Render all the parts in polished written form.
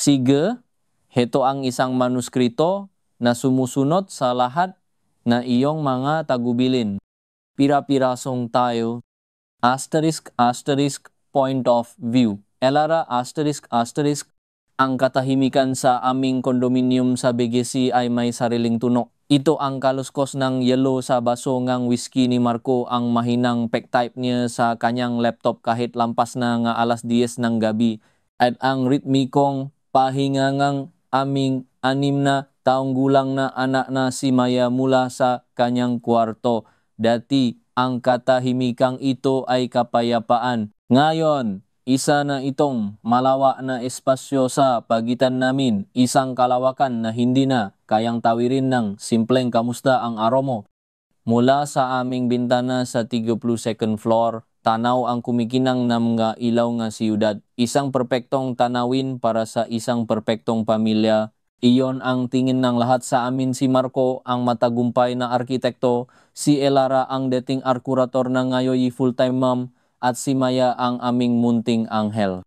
Sige, heto ang isang manuskrito na sumusunod sa lahat na iyong mga tagubilin. Pira-pirasong tayo, asterisk, asterisk, point of view. Elara, asterisk, asterisk, ang katahimikan sa aming kondominium sa BGC ay may sariling tunog. Ito ang kaluskos ng yelo sa baso ngang whisky ni Marco, ang mahinang pack-type niya sa kanyang laptop kahit lampas na nga alas 10 ng gabi. At ang ritmikong pahingangang aming 6 na taong gulang na anak na si Maya mula sa kanyang kwarto. Dati ang katahimikang ito ay kapayapaan. Ngayon, isa na itong malawak na espasyo sa pagitan namin, isang kalawakan na hindi na kayang tawirin ng simpleng kamusta ang araw mo. Mula sa aming bintana sa 32nd floor, tanaw ang kumikinang na mga ilaw nga siyudad. Isang perpektong tanawin para sa isang perpektong pamilya. Iyon ang tingin ng lahat sa amin. Si Marco ang matagumpay na arkitekto, si Elara ang dating arkurator na ngayon full-time mom, at si Maya ang aming munting anghel.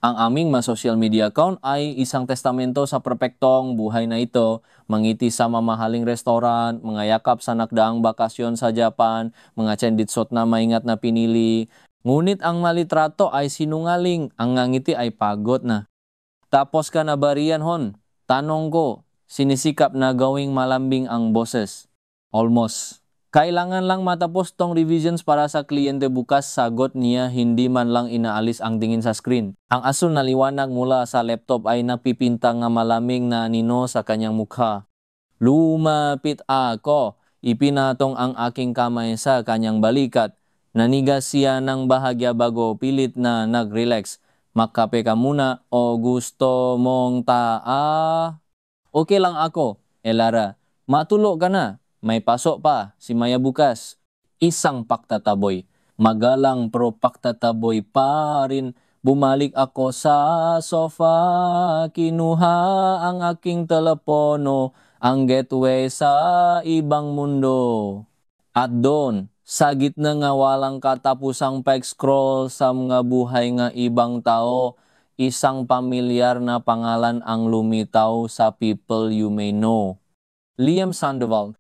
Ang aming social media account ay isang testamento sa perpektong buhay na ito. Mangiti sa mamahaling restaurant, mga yakap sa nakdaang bakasyon sa Japan, mga tsenditsot na maingat na pinili. Ngunit ang malitrato ay sinungaling, ang ngangiti ay pagod na. Tapos ka na ba riyan, hon? Tanong ko, sinisikap na gawing malambing ang boses. Almost. Kailangan lang matapos tong revisions para sa kliyente bukas, sagot niya, hindi man lang inaalis ang tingin sa screen. Ang asul na liwanag mula sa laptop ay napipinta nga malamig na anino sa kanyang mukha. Lumapit ako, ipinatong ang aking kamay sa kanyang balikat. Nanigas siya ng bahagya bago pilit na nag-relax. Magkape ka muna o gusto mong Okay lang ako, Elara. Matulog ka na. May pasok pa, si Maya bukas. Isang paktataboy. Magalang pero paktataboy pa rin. Bumalik ako sa sofa, kinuha ang aking telepono, ang gateway sa ibang mundo. At doon, sa gitna nga walang katapusang pag-scroll sa mga buhay nga ibang tao, isang pamilyar na pangalan ang lumitaw sa people you may know. Liam Sandoval.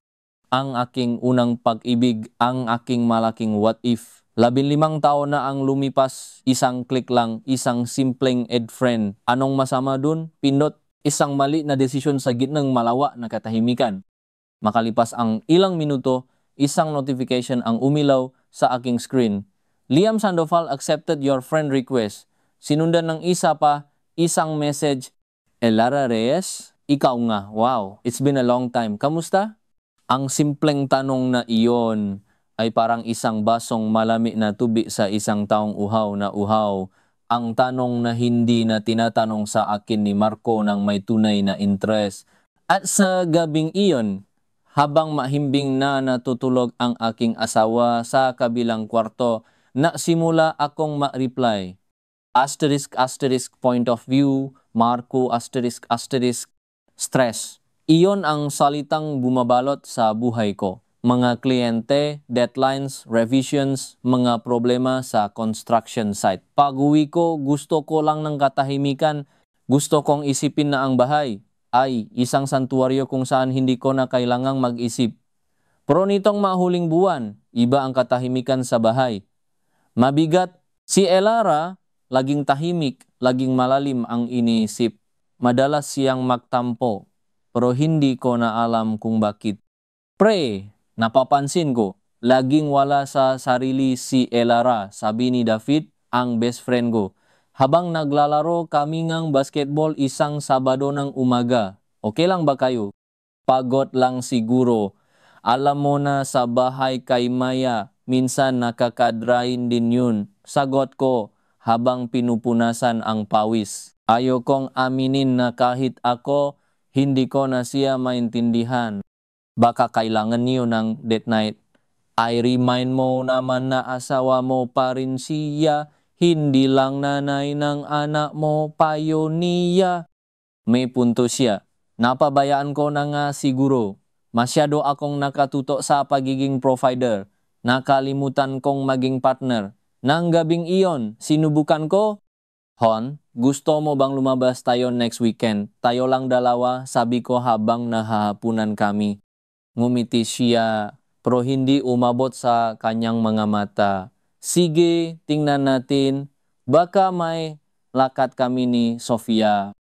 Ang aking unang pag-ibig, ang aking malaking what if. 15 taon na ang lumipas, isang click lang, isang simpleng friend. Anong masama dun? Pindot, isang mali na desisyon sa gitnang malawa na katahimikan. Makalipas ang ilang minuto, isang notification ang umilaw sa aking screen. Liam Sandoval accepted your friend request. Sinundan ng isa pa, isang message. Elara Reyes, ikaw nga, wow, it's been a long time. Kamusta? Ang simpleng tanong na iyon ay parang isang basong malami na tubig sa isang taong uhaw na uhaw. Ang tanong na hindi na tinatanong sa akin ni Marco ng may tunay na interest. At sa gabing iyon, habang mahimbing na natutulog ang aking asawa sa kabilang kwarto, simula akong ma-reply. Asterisk, asterisk, point of view, Marco, asterisk, asterisk, stress. Iyon ang salitang bumabalot sa buhay ko. Mga kliyente, deadlines, revisions, mga problema sa construction site. Pag-uwi ko, gusto ko lang ng katahimikan. Gusto kong isipin na ang bahay ay isang santuaryo kung saan hindi ko na kailangang mag-isip. Pero nitong mahuling buwan, iba ang katahimikan sa bahay. Mabigat. Si Elara, laging tahimik, laging malalim ang iniisip. Madalas siyang magtampo. Pero hindi ko na alam kung bakit. Pre, napapansin ko, laging wala sa sarili si Elara, sabi ni David, ang best friend ko. Habang naglalaro kami ng basketball isang Sabado ng umaga. Okay lang ba kayo? Pagod lang siguro. Alam mo na sa bahay kay Maya, minsan nakakadrain din yun. Sagot ko habang pinupunasan ang pawis. Ayokong aminin na kahit ako, hindi ko na siya maintindihan. Baka kailangan niyo ng date night. I remind mo naman na asawa mo pa rin siya. Hindi lang nanay ng anak mo, payo niya. May punto siya. Napabayaan ko na nga siguro. Masyado akong nakatuto sa pagiging provider. Nakalimutan kong maging partner. Nang gabing iyon, sinubukan ko. Hon, gusto mo bang lumabas tayo next weekend? Tayo lang dalawa, sabi ko habang nahahapunan kami. Ngumiti siya, pero hindi umabot sa kanyang mga mata. Sige, tingnan natin. Baka may lakad kami ni Sofia.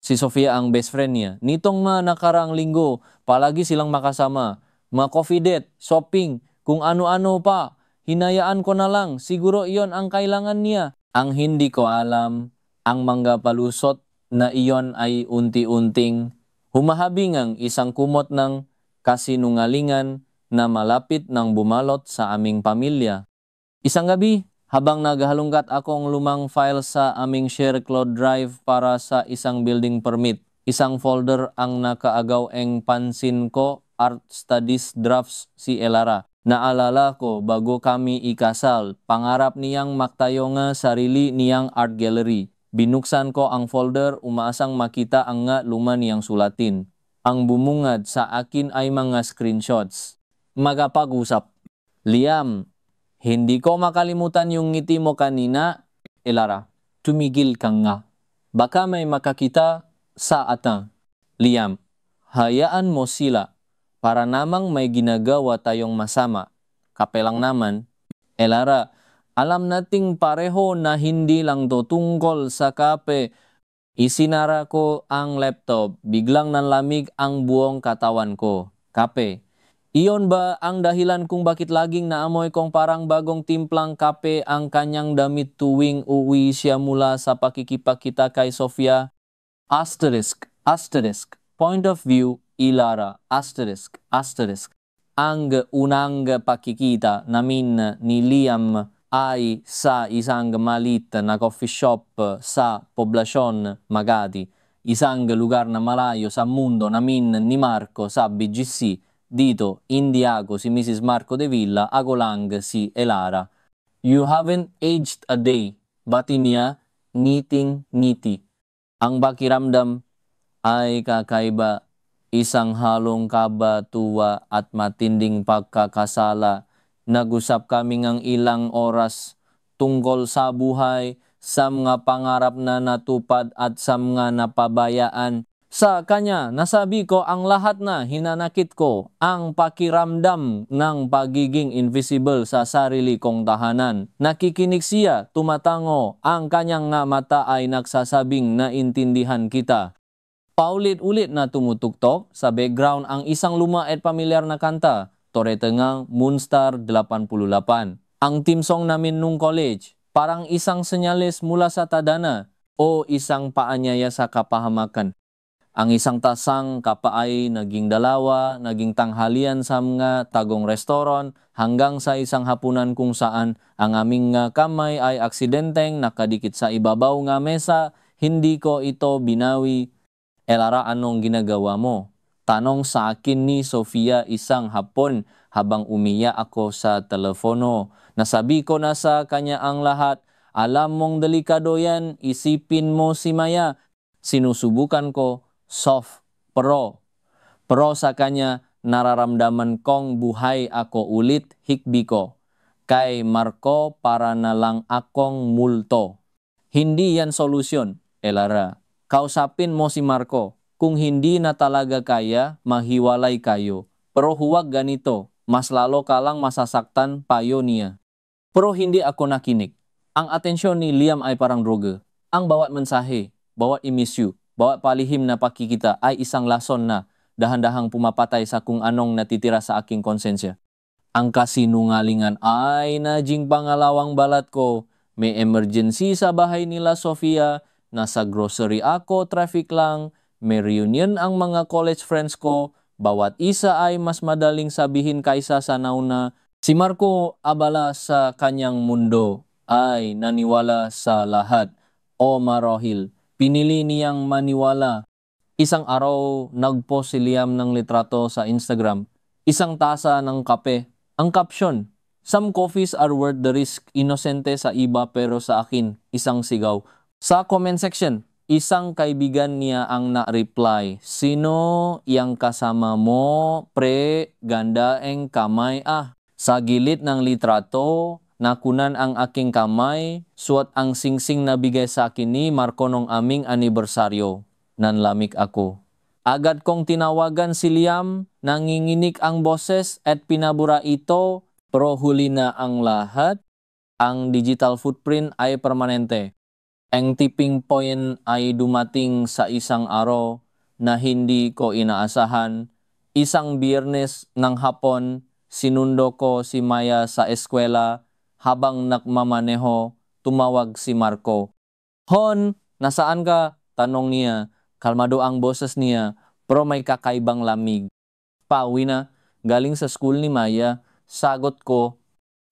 Si Sofia ang best friend niya. Nitong mga nakaraang linggo, palagi silang makasama. Mga coffee date, shopping, kung ano-ano pa. Hinayaan ko na lang, siguro iyon ang kailangan niya. Ang hindi ko alam, ang mga palusot na iyon ay unti-unting humahabingang isang kumot ng kasinungalingan na malapit ng bumalot sa aming pamilya. Isang gabi, habang naghalungkat akong lumang file sa aming share cloud drive para sa isang building permit, isang folder ang nakaagaw ang pansin ko, art studies drafts si Elara. Naalala ko bago kami ikasal, pangarap niyang maktayo nga sarili niyang art gallery. Binuksan ko ang folder, umaasang makita ang nga luma niyang sulatin. Ang bumungad sa akin ay mga screenshots. Magapag-usap. Liam, hindi ko makalimutan yung ngiti mo kanina. Elara, tumigil ka nga. Baka may makakita sa atang. Liam, hayaan mo sila. Para namang may ginagawa tayong masama. Kapelang naman, Elara, alam nating pareho na hindi lang to tungkol sa kape. Isinara ko ang laptop, biglang nanlamig ang buong katawan ko. Kape. Iyon ba ang dahilan kung bakit laging naamoy kong parang bagong timplang kape ang kanyang damit tuwing uwi siya mula sa pakikipakita kay Sofia? Asterisk, asterisk, point of view, Ilara, asterisk, asterisk. Ang unang pakikita namin ni Liam ay sa isang maliit na coffee shop sa poblasyon Magadi, isang lugar na malayo sa mundo namin ni Marco sa BGC. Dito, Indiago si Mrs. Marco de Villa, ako lang si Elara. You haven't aged a day, bati niya, ngiting-ngiti. Ang pakiramdam ay kakaiba, isang halong kaba, tuwa at matinding pagkakasala. Nag-usap kami ng ilang oras tungkol sa buhay, sa mga pangarap na natupad at sa mga napabayaan. Sa kanya, nasabi ko ang lahat na hinanakit ko, ang pakiramdam ng pagiging invisible sa sarili kong tahanan. Nakikinig siya, tumatango, ang kanyang nga mata ay nagsasabing naintindihan kita. Paulit-ulit na tumutuktok sa background ang isang luma at pamilyar na kanta, Tore Tengang Moonstar 88. Ang team song namin nung college, parang isang senyales mula sa tadhana o isang paanyaya sa kapahamakan. Ang isang tasang kapaay naging dalawa, naging tanghalian sa mga tagong restoran hanggang sa isang hapunan kung saan ang aming kamay ay aksidenteng nakadikit sa ibabaw nga mesa, hindi ko ito binawi. Elara, anong ginagawa mo? Tanong sa akin ni Sofia isang hapon habang umiyak ako sa telepono. Nasabi ko na sa kanya ang lahat. Alam mong delikado yan, isipin mo si Maya. Sinusubukan ko, soft, pero sa kanya nararamdaman kong buhay ako ulit, hikbi ko. Kay Marco para na lang akong multo. Hindi yan solusyon, Elara. Kausapin mo si Marco. Kung hindi na talaga kaya, mahiwalay kayo. Pero huwag ganito, mas lalo ka lang masasaktan payo niya. Pero hindi ako nakinig. Ang atensyon ni Liam ay parang droga. Ang bawat mensahe, bawat i-miss you, bawat palihim na pakikita ay isang lason na dahan-dahang pumapatay sa kung anong natitira sa aking konsensya. Ang kasinungalingan ay naging pangalawang balat ko. May emergency sa bahay nila Sofia, nasa grocery ako, traffic lang, may reunion ang mga college friends ko, bawat isa ay mas madaling sabihin kaysa sa nauna. Si Marco abala sa kanyang mundo, ay naniwala sa lahat. O marahil, pinili niyang maniwala. Isang araw, nagpost si Liam ng litrato sa Instagram, isang tasa ng kape. Ang caption, some coffees are worth the risk, inosente sa iba pero sa akin, isang sigaw. Sa comment section, isang kaibigan niya ang na-reply, sino yang kasama mo, pre, ganda ang kamay ah. Sa gilid ng litrato nakunan ang aking kamay, suot ang singsing na bigay sa akin ni Marco nung aming anibersaryo. Nanlamig ako. Agad kong tinawagan si Liam, nanginginig ang boses at pinabura ito, pero huli na ang lahat. Ang digital footprint ay permanente. Ang tipping point ay dumating sa isang araw na hindi ko inaasahan. Isang Biyernes ng hapon, sinundo ko si Maya sa eskwela. Habang nagmamaneho, tumawag si Marco. Hon, nasaan ka? Tanong niya. Kalmado ang boses niya, pero may kakaibang lamig. Pauwi na, galing sa school ni Maya. Sagot ko,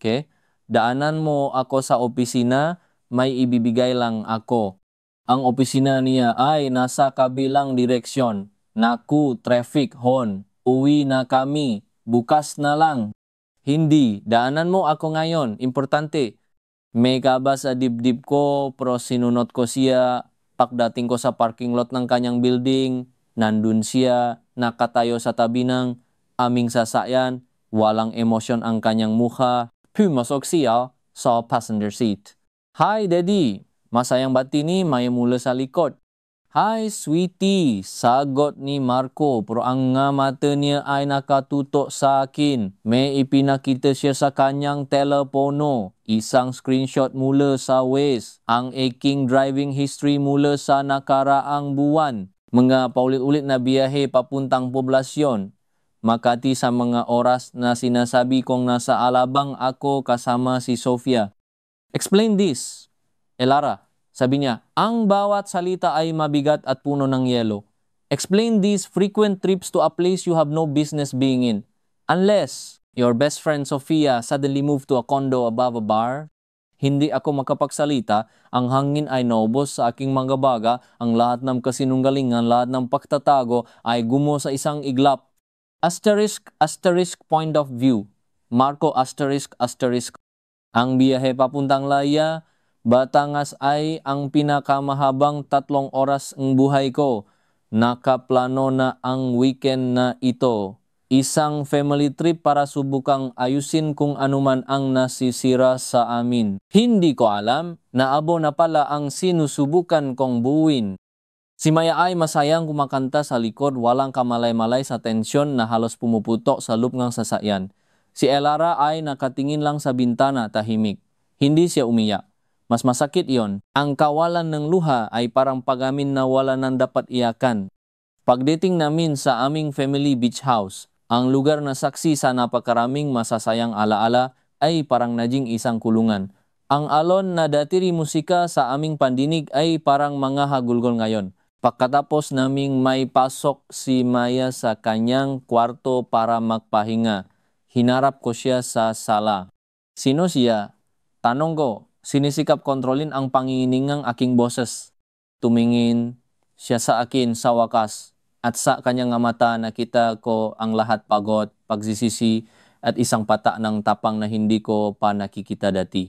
okay, daanan mo ako sa opisina, may ibibigay lang ako. Ang opisina niya ay nasa kabilang direksyon. Naku, traffic, hon. Uwi na kami. Bukas na lang. Hindi, daanan mo ako ngayon. Importante. May kaba sa dibdib ko, pero sinunod ko siya. Pagdating ko sa parking lot ng kanyang building, nandun siya, nakatayo sa tabi ng aming sasakyan. Walang emosyon ang kanyang mukha. Pumasok siya sa passenger seat. Hi, Daddy! Masayang bati ni Maya mula sa likod. Hi, sweetie! Sagot ni Marco, pero ang mata niya ay nakatutok sa akin. May ipinakita siya sa kanyang telepono. Isang screenshot mula sa Waze. Ang aking driving history mula sa nakaraang buwan. Mga paulit-ulit na biyahe papuntang poblasyon. Makati sa mga oras na sinasabi kong nasa Alabang ako kasama si Sofia. Explain this, Elara. Sabi niya, ang bawat salita ay mabigat at puno ng yelo. Explain these frequent trips to a place you have no business being in. Unless your best friend Sofia suddenly moved to a condo above a bar, hindi ako makapagsalita, ang hangin ay naubos sa aking mga baga, ang lahat ng kasinungalingan, lahat ng pagtatago ay gumo sa isang iglap. Asterisk, asterisk point of view. Marco, asterisk, asterisk. Ang biyahe papuntang Laya, Batangas ay ang pinakamahabang 3 oras ng buhay ko. Nakaplano na ang weekend na ito. Isang family trip para subukang ayusin kung anuman ang nasisira sa amin. Hindi ko alam na abo na pala ang sinusubukan kong buuin. Si Maya ay masayang kumakanta sa likod, walang kamalay-malay sa tensyon na halos pumuputok sa loop ng sasakyan. Si Elara ay nakatingin lang sa bintana, tahimik. Hindi siya umiyak. Mas masakit yon. Ang kawalan ng luha ay parang pagamin na wala nang dapat iyakan. Pagdating namin sa aming family beach house, ang lugar na saksi sa napakaraming masasayang alaala ay parang naging isang kulungan. Ang alon na datiri musika sa aming pandinig ay parang mga hagulgol ngayon. Pagkatapos naming may pasok si Maya sa kanyang kwarto para magpahinga, hinarap ko siya sa sala. Sino siya? Tanong ko. Sinisikap kontrolin ang panginginingang aking boses. Tumingin siya sa akin sa wakas at sa kanyang mata nakita ko ang lahat pagod, pagsisisi at isang pata ng tapang na hindi ko pa nakikita dati.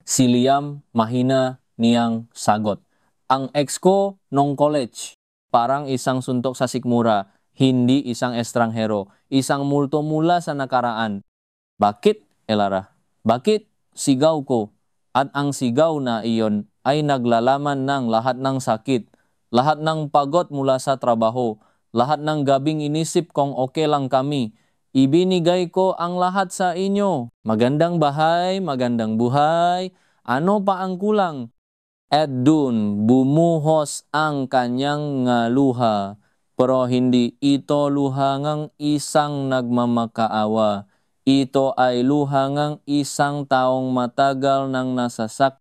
Si Liam, mahina niyang sagot. Ang ex ko nung college, parang isang suntok sa sikmura, hindi isang estranghero, isang multo mula sa nakaraan. Bakit, Elara? Bakit? Sigaw ko. At ang sigaw na iyon ay naglalaman ng lahat ng sakit, lahat ng pagod mula sa trabaho, lahat ng gabing inisip kong okay lang kami. Ibinigay ko ang lahat sa inyo. Magandang bahay, magandang buhay. Ano pa ang kulang? At dun, bumuhos ang kanyang luha. Pero hindi ito luha ng isang nagmamakaawa. Ito ay luha ng isang taong matagal nang nasasak.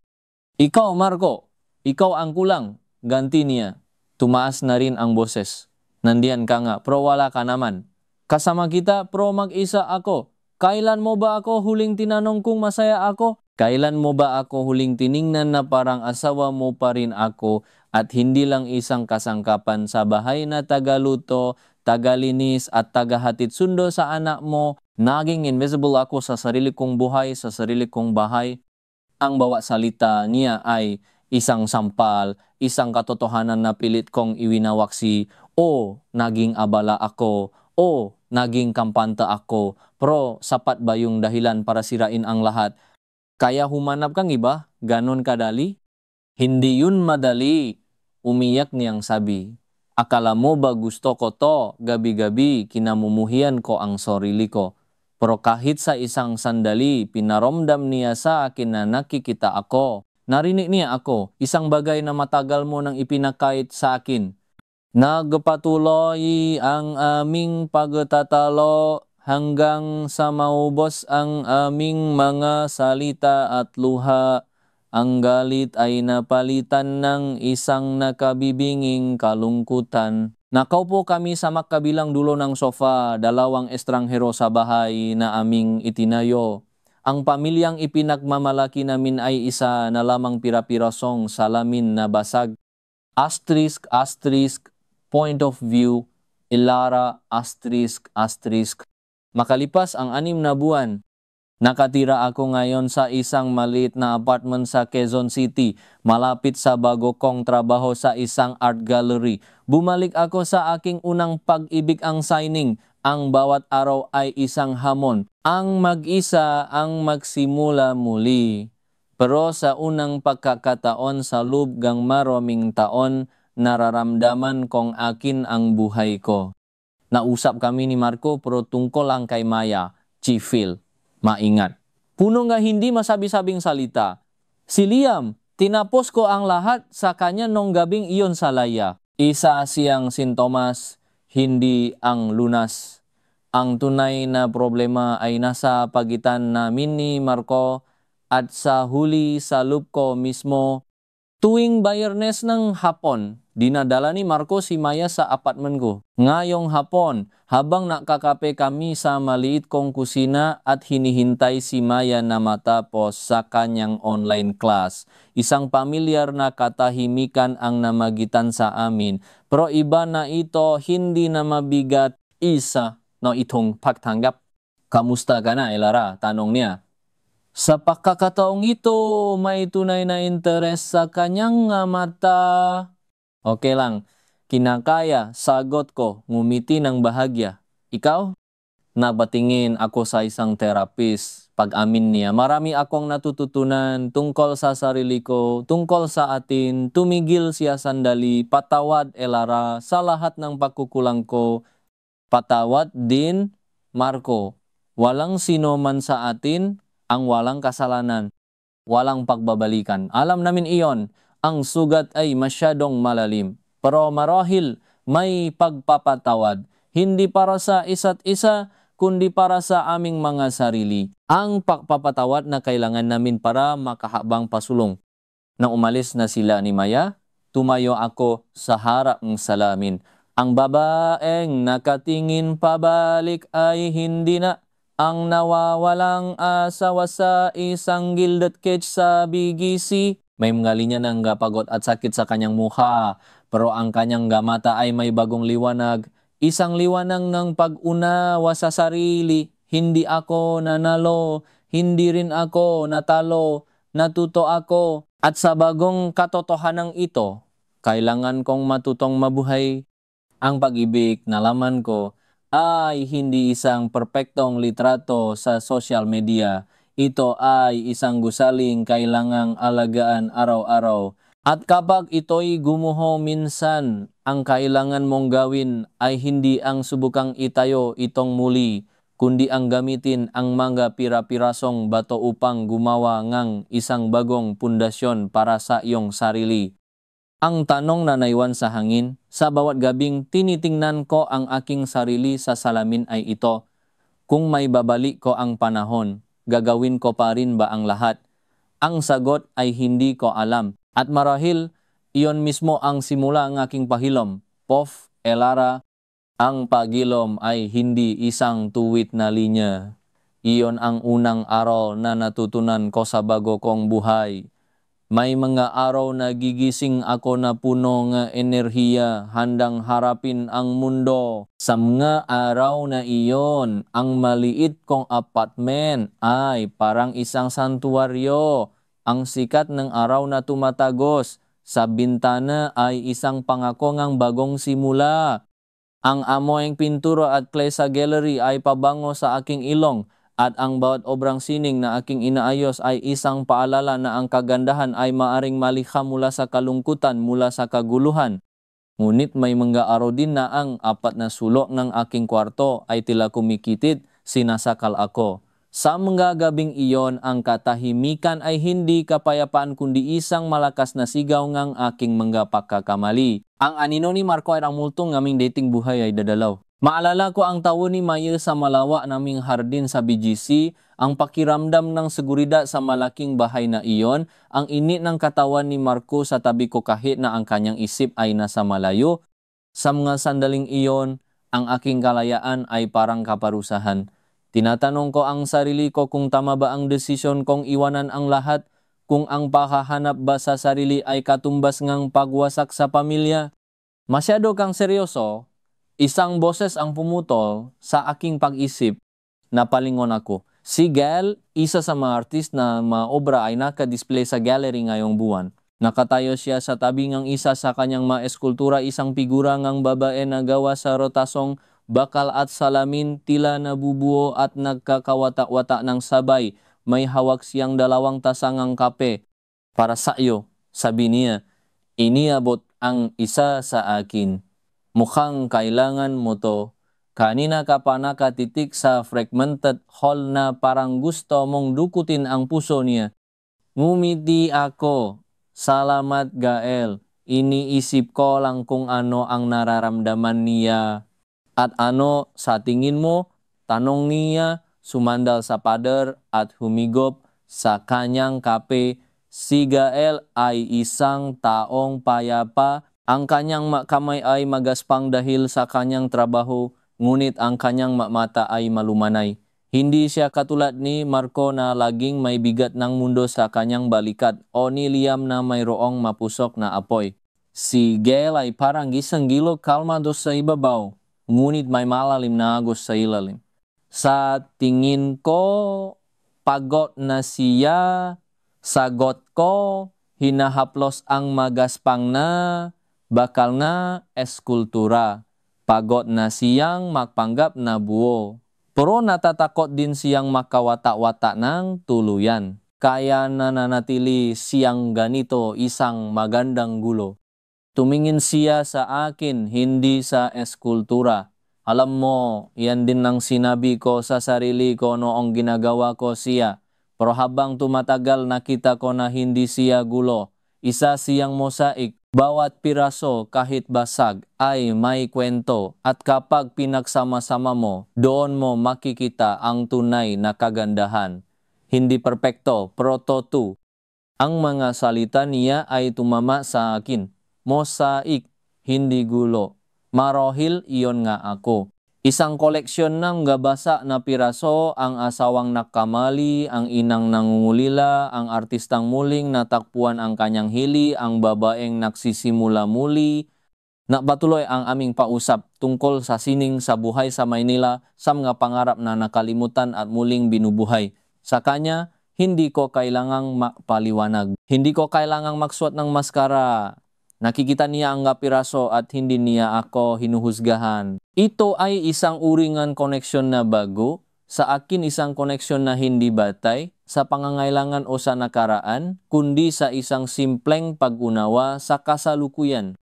Ikaw, Marco, ikaw ang kulang. Ganti niya. Tumaas na rin ang boses. Nandiyan ka nga, pero wala ka naman. Kasama kita, pero mag-isa ako. Kailan mo ba ako huling tinanong kung masaya ako? Kailan mo ba ako huling tiningnan na parang asawa mo pa rin ako at hindi lang isang kasangkapan sa bahay na tagaluto, tagalinis at tagahatid sundo sa anak mo? Naging invisible ako sa sarili kong buhay, sa sarili kong bahay. Ang bawat salita niya ay isang sampal, isang katotohanan na pilit kong iwinawaksi. O naging abala ako, o naging kampanta ako. Pero sapat ba yung dahilan para sirain ang lahat? Kaya humanap kang iba? Ganon kadali? Hindi yun madali. Umiyak niyang sabi. Akala mo ba gusto ko to? Gabi-gabi kinamumuhian ko ang sarili ko. Pero kahit sa isang sandali, pinaramdam niya sa akin na nakikita ako. Narinig niya ako, isang bagay na matagal mo nang ipinakait sa akin. Nagpatuloy ang aming pagtatalo hanggang sa maubos ang aming mga salita at luha. Ang galit ay napalitan ng isang nakabibinging kalungkutan. Nakaupo kami sa magkabilang dulo ng sofa, dalawang estranghero sa bahay na aming itinayo. Ang pamilyang ipinagmamalaki namin ay isa na lamang pira-pirasong salamin na basag. Asterisk, asterisk, point of view, Ilara, asterisk, asterisk. Makalipas ang 6 na buwan, nakatira ako ngayon sa isang maliit na apartment sa Quezon City, malapit sa bago kong trabaho sa isang art gallery. Bumalik ako sa aking unang pag-ibig, ang signing. Ang bawat araw ay isang hamon. Ang mag-isa ang magsimula muli. Pero sa unang pagkakataon sa loob ng maraming taon, nararamdaman kong akin ang buhay ko. Nausap kami ni Marco pero tungkol lang kay Maya, Chifil. Maingat. Puno nga hindi masabi-sabing salita. Si Liam, tinapos ko ang lahat sa kanya nung gabing iyon sa laya. Isa siyang sintomas, hindi ang lunas. Ang tunay na problema ay nasa pagitan namin ni Marco at sa huli sa loob ko mismo. Tuwing Biyernes ng hapon, dinadala ni Marco si Maya sa apartment ko. Ngayong hapon, habang nakakape kami sa maliit kong kusina at hinihintay si Maya na matapos sa kanyang online class, isang pamilyar na katahimikan ang namagitan sa amin. Pero iba na ito, hindi na mabigat. Isa na itong pagtanggap. Kamusta ka na, Elara? Tanong niya. Sa pagkakataong ito, may tunay na interes sa kanyang mata. Okay lang, kinakaya, sagot ko, ngumiti ng bahagya. Ikaw? Nabatingin ako sa isang therapist. Pag-amin niya, marami akong natututunan tungkol sa sarili ko, tungkol sa atin. Tumigil siya sandali, patawad Elara sa lahat ng pagkukulang ko. Patawad din, Marco. Walang sino man sa atin ang walang kasalanan, walang pagbabalikan. Alam namin iyon, ang sugat ay masyadong malalim. Pero marahil may pagpapatawad, hindi para sa isa't isa, kundi para sa aming mga sarili. Ang pagpapatawad na kailangan namin para makahabang pasulong. Nang umalis na sila ni Maya, tumayo ako sa harap ng salamin. Ang babaeng nakatingin pabalik ay hindi na ang nawawalang asawa sa isang gilded cage sa BGC. May mga linya ng pagod at sakit sa kanyang mukha, pero ang kanyang mata ay may bagong liwanag. Isang liwanag ng pag-unawa sa sarili. Hindi ako nanalo, hindi rin ako natalo, natuto ako. At sa bagong katotohanan ito, kailangan kong matutong mabuhay. Ang pag-ibig, nalaman ko, ay hindi isang perpektong litrato sa social media. Ito ay isang gusaling kailangang alagaan araw-araw. At kapag ito'y gumuho minsan, ang kailangan mong gawin ay hindi ang subukang itayo itong muli, kundi ang gamitin ang mga pira-pirasong bato upang gumawa ng isang bagong pundasyon para sa iyong sarili. Ang tanong na naiwan sa hangin, sa bawat gabing tinitingnan ko ang aking sarili sa salamin ay ito. Kung may babalik ko ang panahon, gagawin ko pa rin ba ang lahat? Ang sagot ay hindi ko alam. At marahil, iyon mismo ang simula ng aking pahilom. Pof, Elara, ang pagilom ay hindi isang tuwid na linya. Iyon ang unang aral na natutunan ko sa bago kong buhay. May mga araw na gigising ako na puno ng enerhiya, handang harapin ang mundo. Sa mga araw na iyon, ang maliit kong apartment ay parang isang santuaryo. Ang sikat ng araw na tumatagos sa bintana ay isang pangako ng bagong simula. Ang amoy ng pintura at clay sa gallery ay pabango sa aking ilong. At ang bawat obrang sining na aking inaayos ay isang paalala na ang kagandahan ay maaring malikha mula sa kalungkutan, mula sa kaguluhan. Ngunit may mga araw din na ang apat na sulok ng aking kwarto ay tila kumikitit, sinasakal ako. Sa mga gabing iyon, ang katahimikan ay hindi kapayapaan kundi isang malakas na sigaw ng aking mga pagkakamali. Ang anino ni Marco ay ang multong ngaming dating buhay ay dadalaw. Maalala ko ang tawo ni Maya sa malawa naming hardin sa BGC, ang pakiramdam ng seguridad sa malaking bahay na iyon, ang init ng katawan ni Marco sa tabi ko kahit na ang kanyang isip ay nasa malayo. Sa mga sandaling iyon, ang aking kalayaan ay parang kaparusahan. Tinatanong ko ang sarili ko kung tama ba ang desisyon kong iwanan ang lahat, kung ang paghahanap ba sa sarili ay katumbas ngang pagwasak sa pamilya. Masyado kang seryoso. Isang boses ang pumutol sa aking pag-isip. Napalingon ako. Si Gael, isa sa mga artist na mga obra ay naka-display sa gallery ngayong buwan. Nakatayo siya sa tabi ng isa sa kanyang mga eskultura, isang figura ng babae na gawa sa rotasong bakal at salamin, tila nabubuo at nagkakawata-wata ng sabay. May hawak siyang 2 tasangang kape. Para sa iyo, sabi niya, iniabot ang isa sa akin. Mukhang kailangan mo to. Kanina ka pa nakatitik sa fragmented hall na parang gusto mong dukutin ang puso niya. Ngumiti ako. Salamat Gael. Iniisip ko lang kung ano ang nararamdaman niya. At ano sa tingin mo? Tanong niya, sumandal sa pader at humigop sa kanyang kape. Si Gael ay isang taong payapa. Ang kanyang kamay ay magaspang dahil sa kanyang trabaho, ngunit ang kanyang mata ay malumanay. Hindi siya katulad ni Marco na laging may bigat ng mundo sa kanyang balikat o ni Liam na mayroong mapusok na apoy. Si Gael ay parang isang gilog kalmado sa ibabaw, ngunit may malalim na agos sa ilalim. Sa tingin ko, pagod na siya. Sagot ko, hinahaplos ang magaspang na bakal na eskultura. Pagod na siyang magpanggap na buo. Pero natatakot din siyang makawata-wata ng tuluyan. Kaya nananatili siyang ganito, isang magandang gulo. Tumingin siya sa akin, hindi sa eskultura. Alam mo, yan din ang sinabi ko sa sarili ko noong ginagawa ko siya. Pero habang tumatagal nakita ko na hindi siya gulo. Isa siyang mosaik. Bawat piraso kahit basag ay may kwento. At kapag pinagsama-sama mo, doon mo makikita ang tunay na kagandahan. Hindi perpekto, pero totoo. Ang mga salita niya ay tumama sa akin. Mosaik, hindi gulo. Marohil, iyon nga ako. Isang koleksyon ng gabasa na piraso, ang asawang nakamali, ang inang nangungulila, ang artistang muling natakpuan ang kanyang hili, ang babaeng nagsisimula muli. Napatuloy ang aming pausap tungkol sa sining sa buhay sa Maynila, sa mga pangarap na nakalimutan at muling binubuhay. Sa kanya, hindi ko kailangang mapaliwanag. Hindi ko kailangang magsuot ng maskara. Nakikita niya ang piraso at hindi niya ako hinuhusgahan. Ito ay isang uringan koneksyon na bago. Sa akin isang koneksyon na hindi batay sa pangangailangan o sa nakaraan, kundi sa isang simpleng pag-unawa sa kasalukuyan.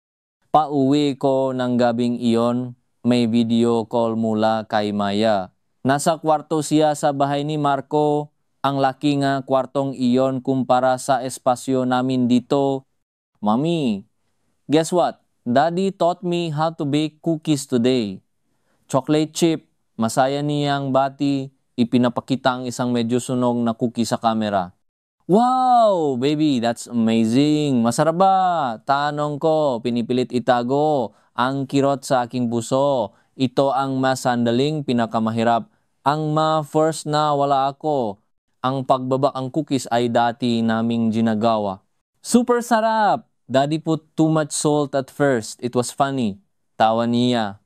Pauwi ko ng gabing iyon, may video call mula kay Maya. Nasa kwarto siya sa bahay ni Marco. Ang laki nga kwartong iyon kumpara sa espasyo namin dito. Mami, guess what? Daddy taught me how to bake cookies today. Chocolate chip, masaya niyang bati, ipinapakita ang isang medyo sunog na cookie sa camera. Wow, baby, that's amazing. Masarap ba? Tanong ko, pinipilit itago. Ang kirot sa aking puso. Ito ang mas sandaling pinakamahirap. Ang first na wala ako. Ang pagbabak ang cookies ay dati naming ginagawa. Super sarap! Daddy put too much salt at first. It was funny. Tawa niya.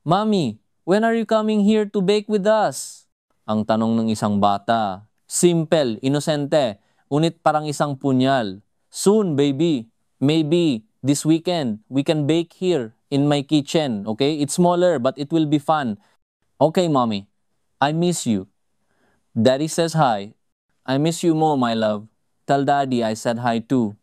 Mommy, when are you coming here to bake with us? Ang tanong ng isang bata. Simple, inosente. Unit parang isang punyal. Soon, baby. Maybe this weekend, we can bake here in my kitchen, okay? It's smaller, but it will be fun. Okay, mommy. I miss you. Daddy says hi. I miss you more, my love. Tell Daddy I said hi too.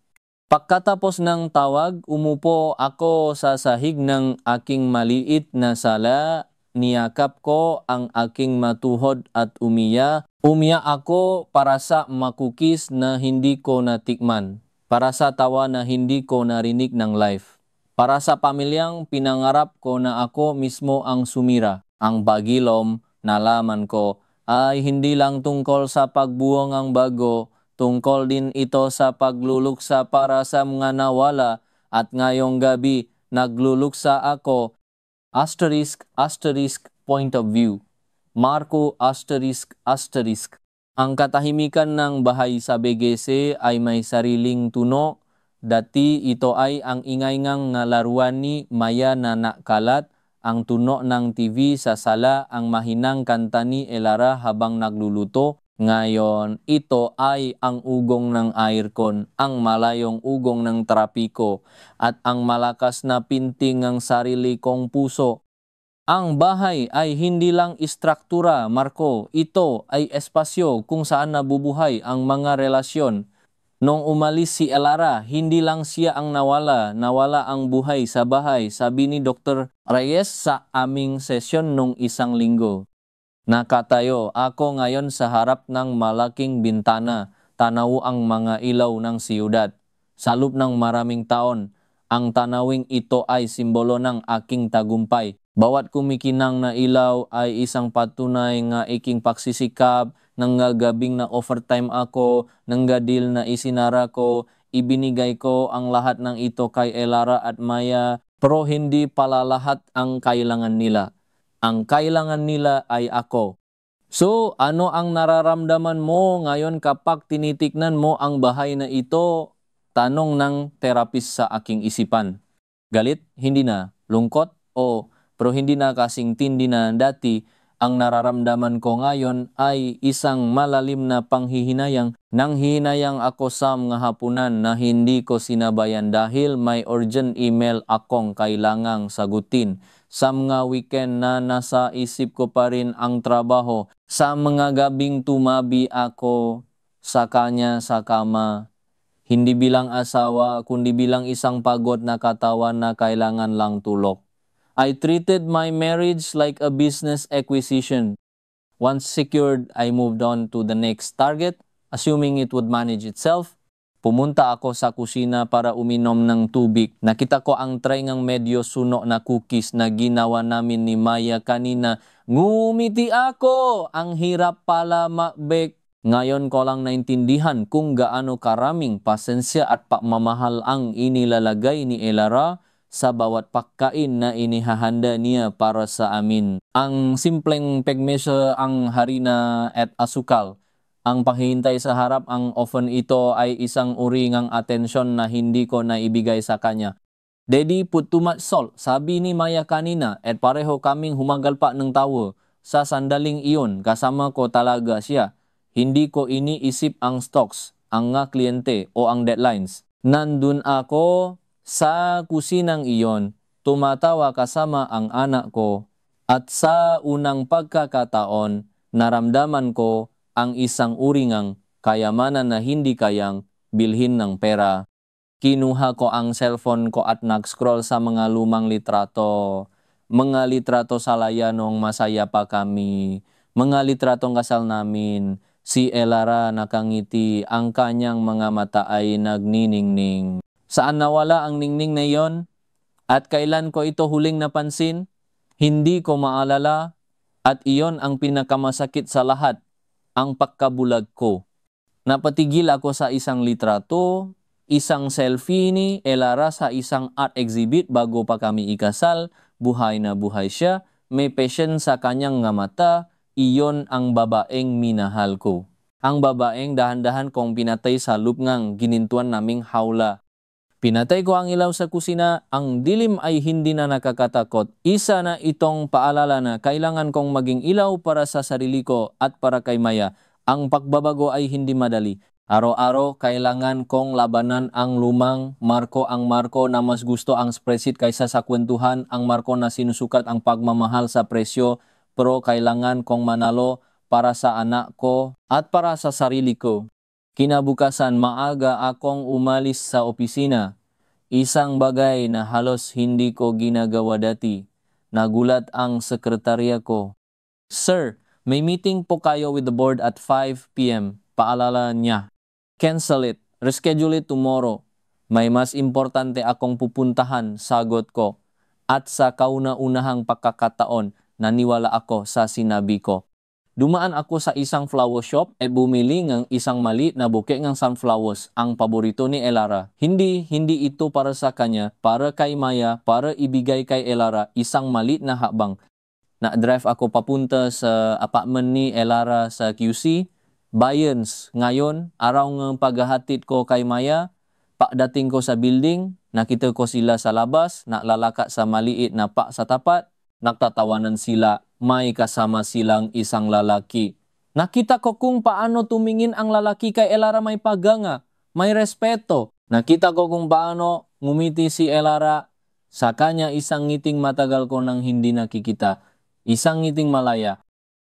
Pagkatapos ng tawag, umupo ako sa sahig ng aking maliit na sala. Niyakap ko ang aking matuhod at umiyak. Umiyak ako para sa makukis na hindi ko natikman. Para sa tawa na hindi ko narinig ng life. Para sa pamilyang pinangarap ko na ako mismo ang sumira. Ang bagilom, nalaman ko, ay hindi lang tungkol sa pagbuwang ang bago, tungkol din ito sa pagluluksa para sa mga nawala at ngayong gabi nagluluksa ako. Asterisk, point of view. Marco, asterisk. Ang katahimikan ng bahay sa BGC ay may sariling tuno. Dati ito ay ang ingay ngang laruan ni Maya na nakalat. Ang tuno ng TV sa sala, ang mahinang kanta ni Elara habang nagluluto. Ngayon, ito ay ang ugong ng aircon, ang malayong ugong ng trapiko, at ang malakas na pinting ng sarili kong puso. Ang bahay ay hindi lang istruktura, Marco. Ito ay espasyo kung saan nabubuhay ang mga relasyon. Nung umalis si Elara, hindi lang siya ang nawala ang buhay sa bahay, sabi ni Dr. Reyes sa aming sesyon nung isang linggo. Nakatayo ako ngayon sa harap ng malaking bintana, tanaw ang mga ilaw ng siyudad. Sa loob ng maraming taon, ang tanawing ito ay simbolo ng aking tagumpay. Bawat kumikinang na ilaw ay isang patunay nga iking pagsisikap, nang gabing na overtime ako, nang gadil na isinara ko, ibinigay ko ang lahat ng ito kay Elara at Maya, pero hindi pala lahat ang kailangan nila. Ang kailangan nila ay ako. So, ano ang nararamdaman mo ngayon kapag tinitiknan mo ang bahay na ito? Tanong ng therapist sa aking isipan. Galit? Hindi na. Lungkot? O, pero hindi na kasing tindi na dati. Ang nararamdaman ko ngayon ay isang malalim na panghihinayang. Nanghihinayang ako sa mga hapunan na hindi ko sinabayan dahil may urgent email akong kailangang sagutin. Sa mga weekend na nasa isip ko pa rin ang trabaho. Sa mga gabing tumabi ako sa kanya sa kama. Hindi bilang asawa, kundi bilang isang pagod na katawan na kailangan lang tulog. I treated my marriage like a business acquisition. Once secured, I moved on to the next target, assuming it would manage itself. Pumunta ako sa kusina para uminom ng tubig. Nakita ko ang tray ng medyo suno na cookies na ginawa namin ni Maya kanina. Ngumiti ako! Ang hirap pala makbake. Ngayon ko lang naintindihan kung gaano karaming pasensya at pagmamahal ang inilalagay ni Elara sa bawat pagkain na inihahanda niya para sa amin. Ang simpleng pagmesa ang harina at asukal. Ang paghihintay sa harap, ang often ito ay isang uri ng atensyon na hindi ko naibigay sa kanya. Daddy, put too much salt, sabi ni Maya kanina, at pareho kaming humagal pa ng tawa. Sa sandaling iyon, kasama ko talaga siya. Hindi ko iniisip ang stocks, ang nga kliyente o ang deadlines. Nandun ako sa kusinang iyon, tumatawa kasama ang anak ko, at sa unang pagkakataon, naramdaman ko ang isang uri ng kayamanan na hindi kayang bilhin ng pera. Kinuha ko ang cellphone ko at nag-scroll sa mga lumang litrato. Mga litrato sa laya nung masaya pa kami. Mga litratong kasal namin. Si Elara nakangiti, ang kanyang mga mata ay nagniningning. Saan nawala ang ningning na iyon? At kailan ko ito huling napansin? Hindi ko maalala. At iyon ang pinakamasakit sa lahat, ang pagkabulag ko. Napatigil ako sa isang litrato, isang selfie ni Elara sa isang art exhibit bago pa kami ikasal. Buhay na buhay siya, may passion sa kanyang nga mata. Iyon ang babaeng minahal ko. Ang babaeng dahan-dahan kong pinatay sa loob ng ginintuan naming hawla. Pinatay ko ang ilaw sa kusina, ang dilim ay hindi na nakakatakot. Isa na itong paalala na kailangan kong maging ilaw para sa sarili ko at para kay Maya. Ang pagbabago ay hindi madali. Araw-araw kailangan kong labanan ang lumang Marco, ang Marco na mas gusto ang spreadsheet kaysa sa kwentuhan, ang Marco na sinusukat ang pagmamahal sa presyo, pero kailangan kong manalo para sa anak ko at para sa sarili ko. Kinabukasan maaga akong umalis sa opisina. Isang bagay na halos hindi ko ginagawa dati. Nagulat ang sekretarya ko. Sir, may meeting po kayo with the board at 5 p.m. Paalala niya. Cancel it. Reschedule it tomorrow. May mas importante akong pupuntahan, sagot ko. At sa kauna-unahang pagkakataon, naniwala ako sa sinabi ko. Dumaan ako sa isang flower shop at bumili ng isang maliit na bouquet ng sunflowers, ang paborito ni Elara. Hindi ito para sa kanya, para kay Maya, para ibigay kay Elara isang maliit na habang. Na-drive ako papunta sa apartment ni Elara sa QC. Bayans, ngayon, araw ng paghahatid ko kay Maya, pagdating ko sa building, nakita ko sila sa labas, naklalaka sa maliit na pa sa tapat, nagtatawanan sila, may kasama silang isang lalaki. Nakita ko kung paano tumingin ang lalaki kay Elara, may paganga, may respeto. Nakita ko kung paano ngumiti si Elara sa kanya, isang ngiting matagal ko nang hindi nakikita, isang ngiting malaya.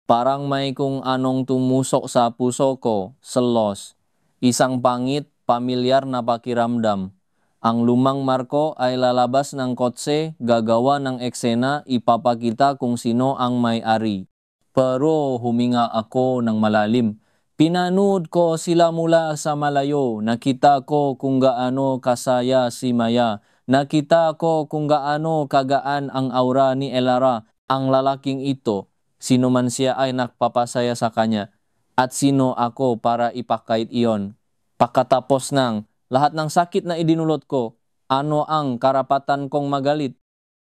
Parang may kung anong tumusok sa puso ko, selos. Isang pangit, pamilyar na pakiramdam. Ang lumang Marco ay lalabas ng kotse, gagawa ng eksena, ipapakita kung sino ang may-ari. Pero huminga ako ng malalim. Pinanood ko sila mula sa malayo. Nakita ko kung gaano kasaya si Maya. Nakita ko kung gaano kagaan ang aura ni Elara. Ang lalaking ito, sino man siya ay nagpapasaya sa kanya. At sino ako para ipakait iyon? Pagkatapos ng lahat ng sakit na idinulot ko, ano ang karapatan kong magalit?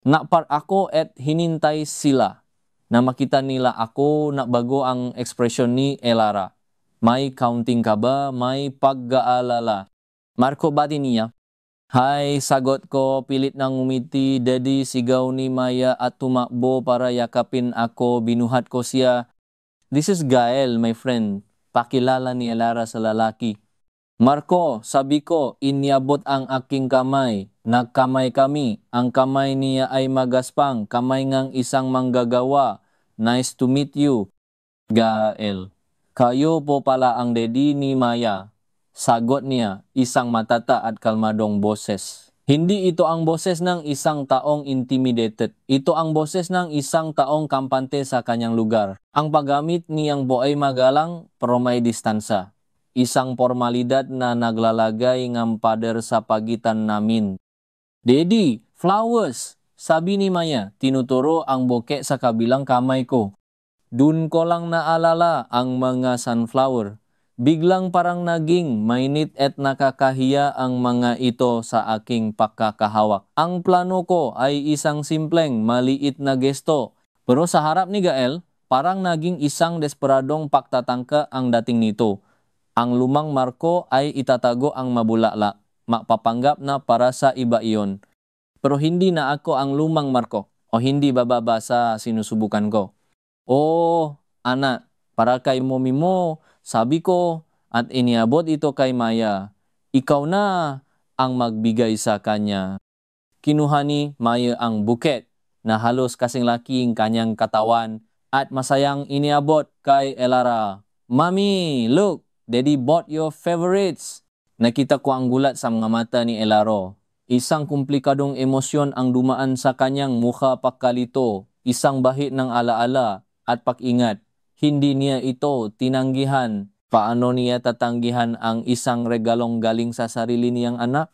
Napar ako at hinintay sila na makita nila ako na bago ang ekspresyon ni Elara. May counting ka ba? May pag-aalala. Marco ba din niya? Hay, sagot ko, pilit nang umiti. Daddy, sigaw ni Maya at tumakbo para yakapin ako. Binuhat ko siya. This is Gael, my friend. Pakilala ni Elara sa lalaki. Marco, sabi ko, iniabot ang aking kamay. Nagkamay kami. Ang kamay niya ay magaspang. Kamay ngang isang manggagawa. Nice to meet you. Gael. Kayo po pala ang daddy ni Maya. Sagot niya, isang matata at kalmadong boses. Hindi ito ang boses ng isang taong intimidated. Ito ang boses ng isang taong kampante sa kanyang lugar. Ang paggamit niyang ay magalang pero may distansa. Isang formalidad na naglalagay ng pader sa pagitan namin. Daddy, flowers! Sabi ni Maya, tinuturo ang bouquet sa kabilang kamay ko. Dun ko lang naalala ang mga sunflower. Biglang parang naging mainit at nakakahiya ang mga ito sa aking pagkakahawak. Ang plano ko ay isang simpleng, maliit na gesto. Pero sa harap ni Gael, parang naging isang desperadong pagtatangka ang dating nito. Ang lumang Marco ay itatago ang mabulala. Mapapanggap na para sa iba iyon. Pero hindi na ako ang lumang Marco o hindi bababa sa sinusubukan ko. Oh, anak, para kay mommy mo, sabi ko, at iniabot ito kay Maya. Ikaw na ang magbigay sa kanya. Kinuha ni Maya ang bouquet na halos kasing laking kanyang katawan at masayang iniabot kay Elara. Mommy, look, Daddy bought your favorites. Nakita ko ang gulat sa mga mata ni Elaro. Isang komplikadong emosyon ang dumaan sa kanyang mukha pagkalito. Isang bahid ng alaala at pag-ingat. Hindi niya ito tinanggihan. Paano niya tatanggihan ang isang regalong galing sa sarili niyang anak?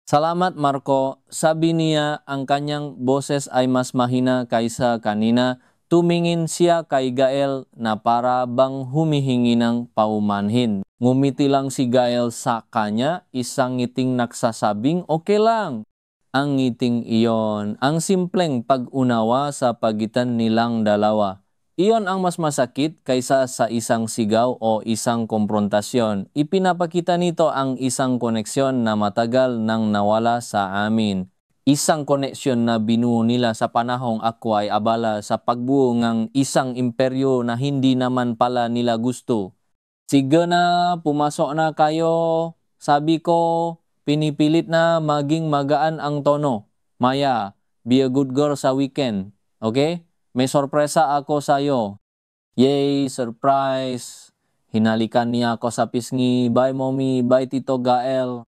Salamat Marco, sabi niya, ang kanyang boses ay mas mahina kaysa kanina. Tumingin siya kay Gael na para bang humihingi ng paumanhin. Ngumiti lang si Gael sa kanya, isang ngiting nagsasabing okay lang. Ang ngiting iyon, ang simpleng pag-unawa sa pagitan nilang dalawa. Iyon ang mas masakit kaysa sa isang sigaw o isang komprontasyon. Ipinapakita nito ang isang koneksyon na matagal nang nawala sa amin. Isang koneksyon na binuo nila sa panahong ako ay abala sa pagbuo ng isang imperyo na hindi naman pala nila gusto. Sige na, pumasok na kayo. Sabi ko, pinipilit na maging magaan ang tono. Maya, be a good girl sa weekend. Okay? May sorpresa ako sa'yo. Yay, surprise! Hinalikan niya ako sa pisngi. Bye mommy, bye Tito Gael.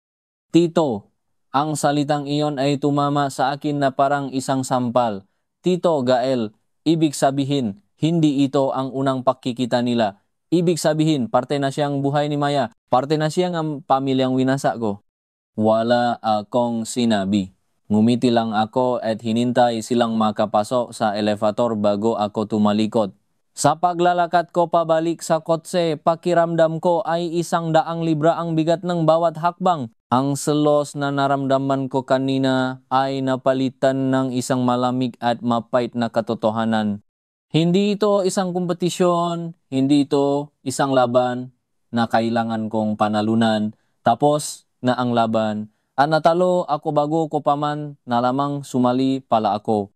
Tito, ang salitang iyon ay tumama sa akin na parang isang sampal. Tito Gael, ibig sabihin, hindi ito ang unang pagkikita nila. Ibig sabihin, parte na siyang buhay ni Maya. Parte na siyang ang pamilyang winasa ko. Wala akong sinabi. Ngumiti lang ako at hinintay silang makapasok sa elevator bago ako tumalikod. Sa paglalakad ko pabalik sa kotse, pakiramdam ko ay 100 libra ang bigat ng bawat hakbang. Ang selos na naramdaman ko kanina ay napalitan ng isang malamig at mapait na katotohanan. Hindi ito isang kompetisyon, hindi ito isang laban na kailangan kong panalunan. Tapos na ang laban. At natalo ako bago ko pa man na lamang sumali pala ako.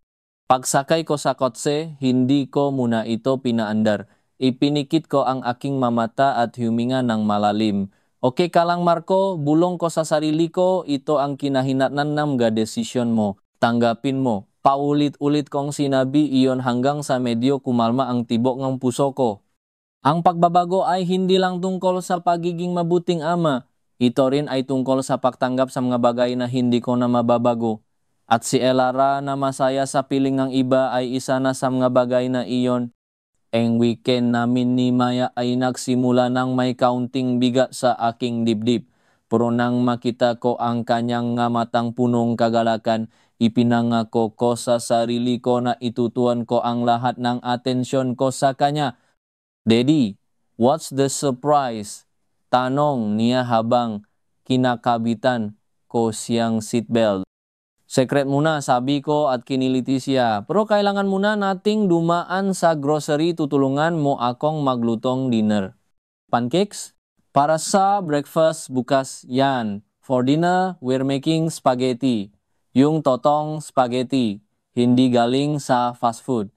Pagsakay ko sa kotse, hindi ko muna ito pinaandar. Ipinikit ko ang aking mamata at huminga ng malalim. Okay ka lang Marco, bulong ko sa sarili ko, ito ang kinahinatnan ng desisyon mo. Tanggapin mo. Paulit-ulit kong sinabi iyon hanggang sa medyo kumalma ang tibok ng puso ko. Ang pagbabago ay hindi lang tungkol sa pagiging mabuting ama. Ito rin ay tungkol sa pagtanggap sa mga bagay na hindi ko na mababago. At si Elara na masaya sa piling ng iba ay isa na sa mga bagay na iyon. Ang weekend namin ni Maya ay nagsimula ng may kaunting bigat sa aking dibdib. Pero nang makita ko ang kanyang nga matang punong kagalakan, ipinangako ko sa sarili ko na itutuan ko ang lahat ng atensyon ko sa kanya. Daddy, what's the surprise? Tanong niya habang kinakabitan ko siyang seatbelt. Secret muna, sabi ko at kiniliti siya. Pero kailangan muna nating dumaan sa grocery, tutulungan mo akong maglutong dinner. Pancakes? Para sa breakfast bukas yan. For dinner, we're making spaghetti. Yung totong spaghetti, hindi galing sa fast food.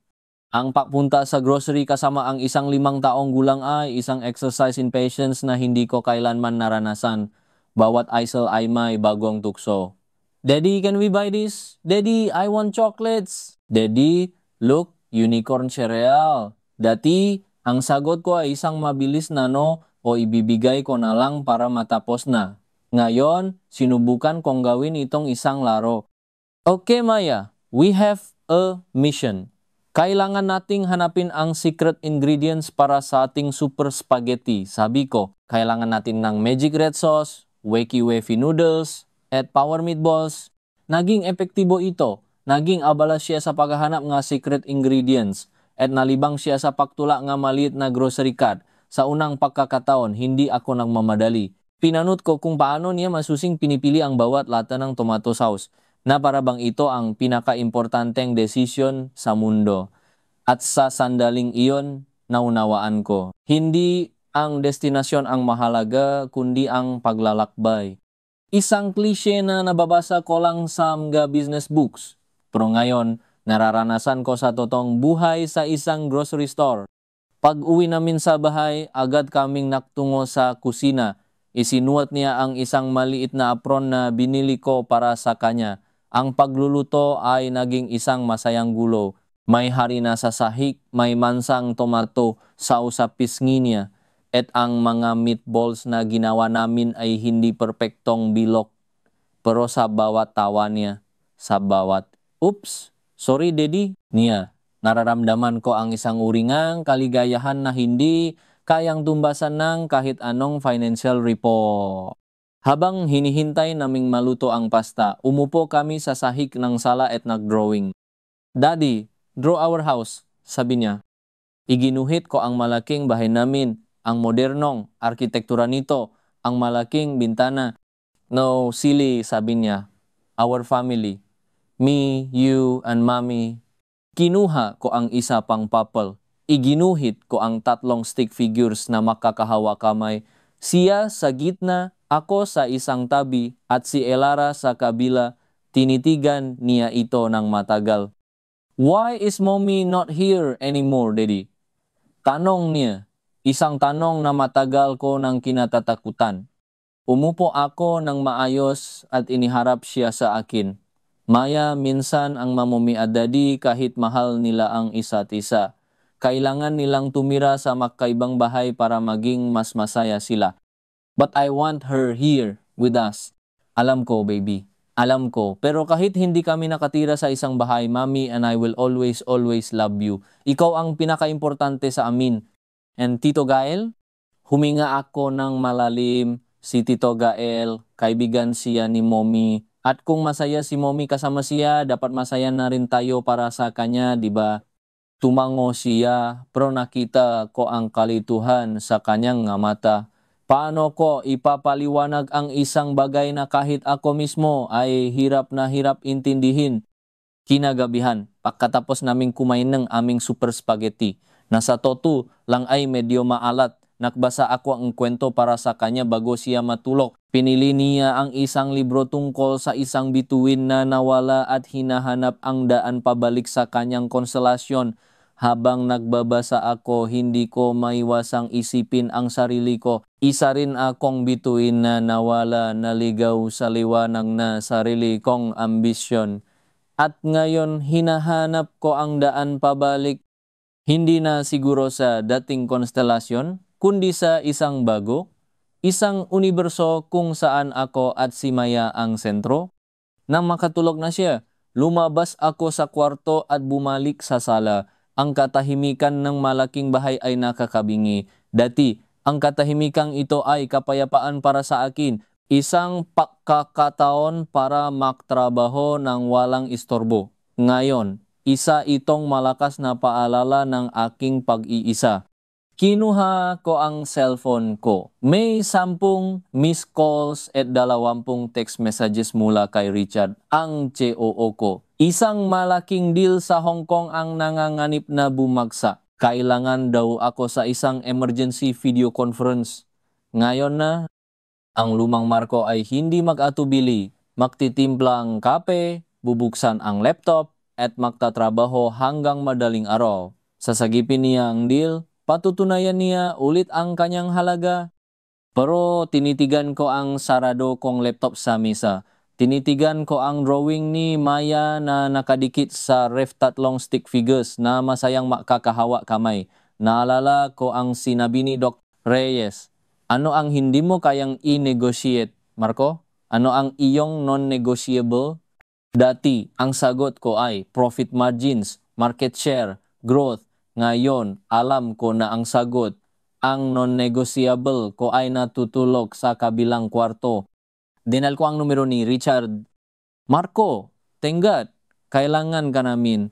Ang pagpunta sa grocery kasama ang isang 5 taong gulang ay isang exercise in patience na hindi ko kailanman naranasan. Bawat aisle ay may bagong tukso. Daddy, can we buy this? Daddy, I want chocolates. Daddy, look, unicorn cereal. Dati, ang sagot ko ay isang mabilis na no o ibibigay ko na lang para matapos na. Ngayon, sinubukan kong gawin itong isang laro. Okay, Maya, we have a mission. Kailangan nating hanapin ang secret ingredients para sa ating super spaghetti. Sabi ko, kailangan natin ng magic red sauce, wakey wavy noodles, at power meatballs. Naging epektibo ito. Naging abala siya sa paghahanap ng secret ingredients at nalibang siya sa pagtula ng maliit na grocery cart. Sa unang pagkakataon, hindi ako nagmamadali. Pinanut ko kung paano niya masusing pinipili ang bawat lata ng tomato sauce na para bang ito ang pinaka-importanteng desisyon sa mundo. At sa sandaling iyon, naunawaan ko. Hindi ang destinasyon ang mahalaga, kundi ang paglalakbay. Isang klise na nababasa ko lang sa mga business books. Pero ngayon, nararanasan ko sa totoong buhay sa isang grocery store. Pag uwi namin sa bahay, agad kaming naktungo sa kusina. Isinuot niya ang isang maliit na apron na binili ko para sa kanya. Ang pagluluto ay naging isang masayang gulo. May harina sa sahig, may mansang tomato sa pisngi niya. At ang mga meatballs na ginawa namin ay hindi perpektong bilog. Pero sa bawat tawa niya, sa bawat, oops, sorry daddy, niya, nararamdaman ko ang isang uringang kaligayahan na hindi kayang tumbasan ng kahit anong financial report. Habang hinihintay naming maluto ang pasta, umupo kami sa sahig ng sala at nag-drawing. Daddy, draw our house, sabi niya. Iginuhit ko ang malaking bahay namin. Ang modernong arkitektura nito, ang malaking bintana. No, silly, sabi niya. Our family. Me, you, and mommy. Kinuha ko ang isa pang papel. Iginuhit ko ang 3 stick figures na makakahawa kamay. Siya sa gitna, ako sa isang tabi, at si Elara sa kabila. Tinitigan niya ito ng matagal. Why is mommy not here anymore, daddy? Tanong niya. Isang tanong na matagal ko nang kinatatakutan. Umupo ako ng maayos at iniharap siya sa akin. Maya, minsan ang mamumi at daddy kahit mahal nila ang isa't isa. Kailangan nilang tumira sa magkaibang bahay para maging mas masaya sila. But I want her here with us. Alam ko, baby. Alam ko. Pero kahit hindi kami nakatira sa isang bahay, Mommy and I will always, always love you. Ikaw ang pinaka-importante sa amin. And Tito Gael, huminga ako ng malalim. Si Tito Gael, kaibigan siya ni Mommy. At kung masaya si Mommy kasama siya, dapat masaya na rin tayo para sa kanya, di ba? Tumango siya, pero nakita ko ang kalituhan sa kanyang mata. Paano ko ipapaliwanag ang isang bagay na kahit ako mismo ay hirap na hirap intindihin? Kinagabihan, pagkatapos naming kumain ng aming super spaghetti, nasa toto lang ay medyo maalat. Nakbasa ako ang kwento para sa kanya bago siya matulog. Pinili niya ang isang libro tungkol sa isang bituin na nawala at hinahanap ang daan pabalik sa kanyang konstelasyon. Habang nagbabasa ako, hindi ko maiwasang isipin ang sarili ko. Isa rin akong bituin na nawala, naligaw sa liwanag na sarili kong ambisyon. At ngayon hinahanap ko ang daan pabalik, hindi na siguro sa dating konstelasyon, kundi sa isang bago, isang universo kung saan ako at si Maya ang sentro. Nang makatulog na siya, lumabas ako sa kwarto at bumalik sa sala. Ang katahimikan ng malaking bahay ay nakakabingi. Dati, ang katahimikang ito ay kapayapaan para sa akin. Isang pagkakataon para magtrabaho ng walang istorbo. Ngayon, isa itong malakas na paalala ng aking pag-iisa. Kinuha ko ang cellphone ko. May 10 missed calls at 20 text messages mula kay Richard, ang COO ko. Isang malaking deal sa Hong Kong ang nanganganib na bumagsak. Kailangan daw ako sa isang emergency video conference. Ngayon na, ang lumang Marco ay hindi mag-atubili. Magtitimpla ang kape, bubuksan ang laptop, at magtatrabaho hanggang madaling araw. Sasagipin niya ang deal, patutunayan niya ulit ang kanyang halaga. Pero tinitigan ko ang sarado kong laptop sa mesa. Tinitigan ko ang drawing ni Maya na nakadikit sa ref, 3 stick figures na masayang makakahawa kamay. Naalala ko ang sinabi ni Doc Reyes. Ano ang hindi mo kayang i-negotiate, Marco? Ano ang iyong non-negotiable? Dati, ang sagot ko ay profit margins, market share, growth. Ngayon, alam ko na ang sagot. Ang non-negotiable ko ay natutulog sa kabilang kwarto. Dinal ko ang numero ni Richard. Marco, tenggat, kailangan ka namin.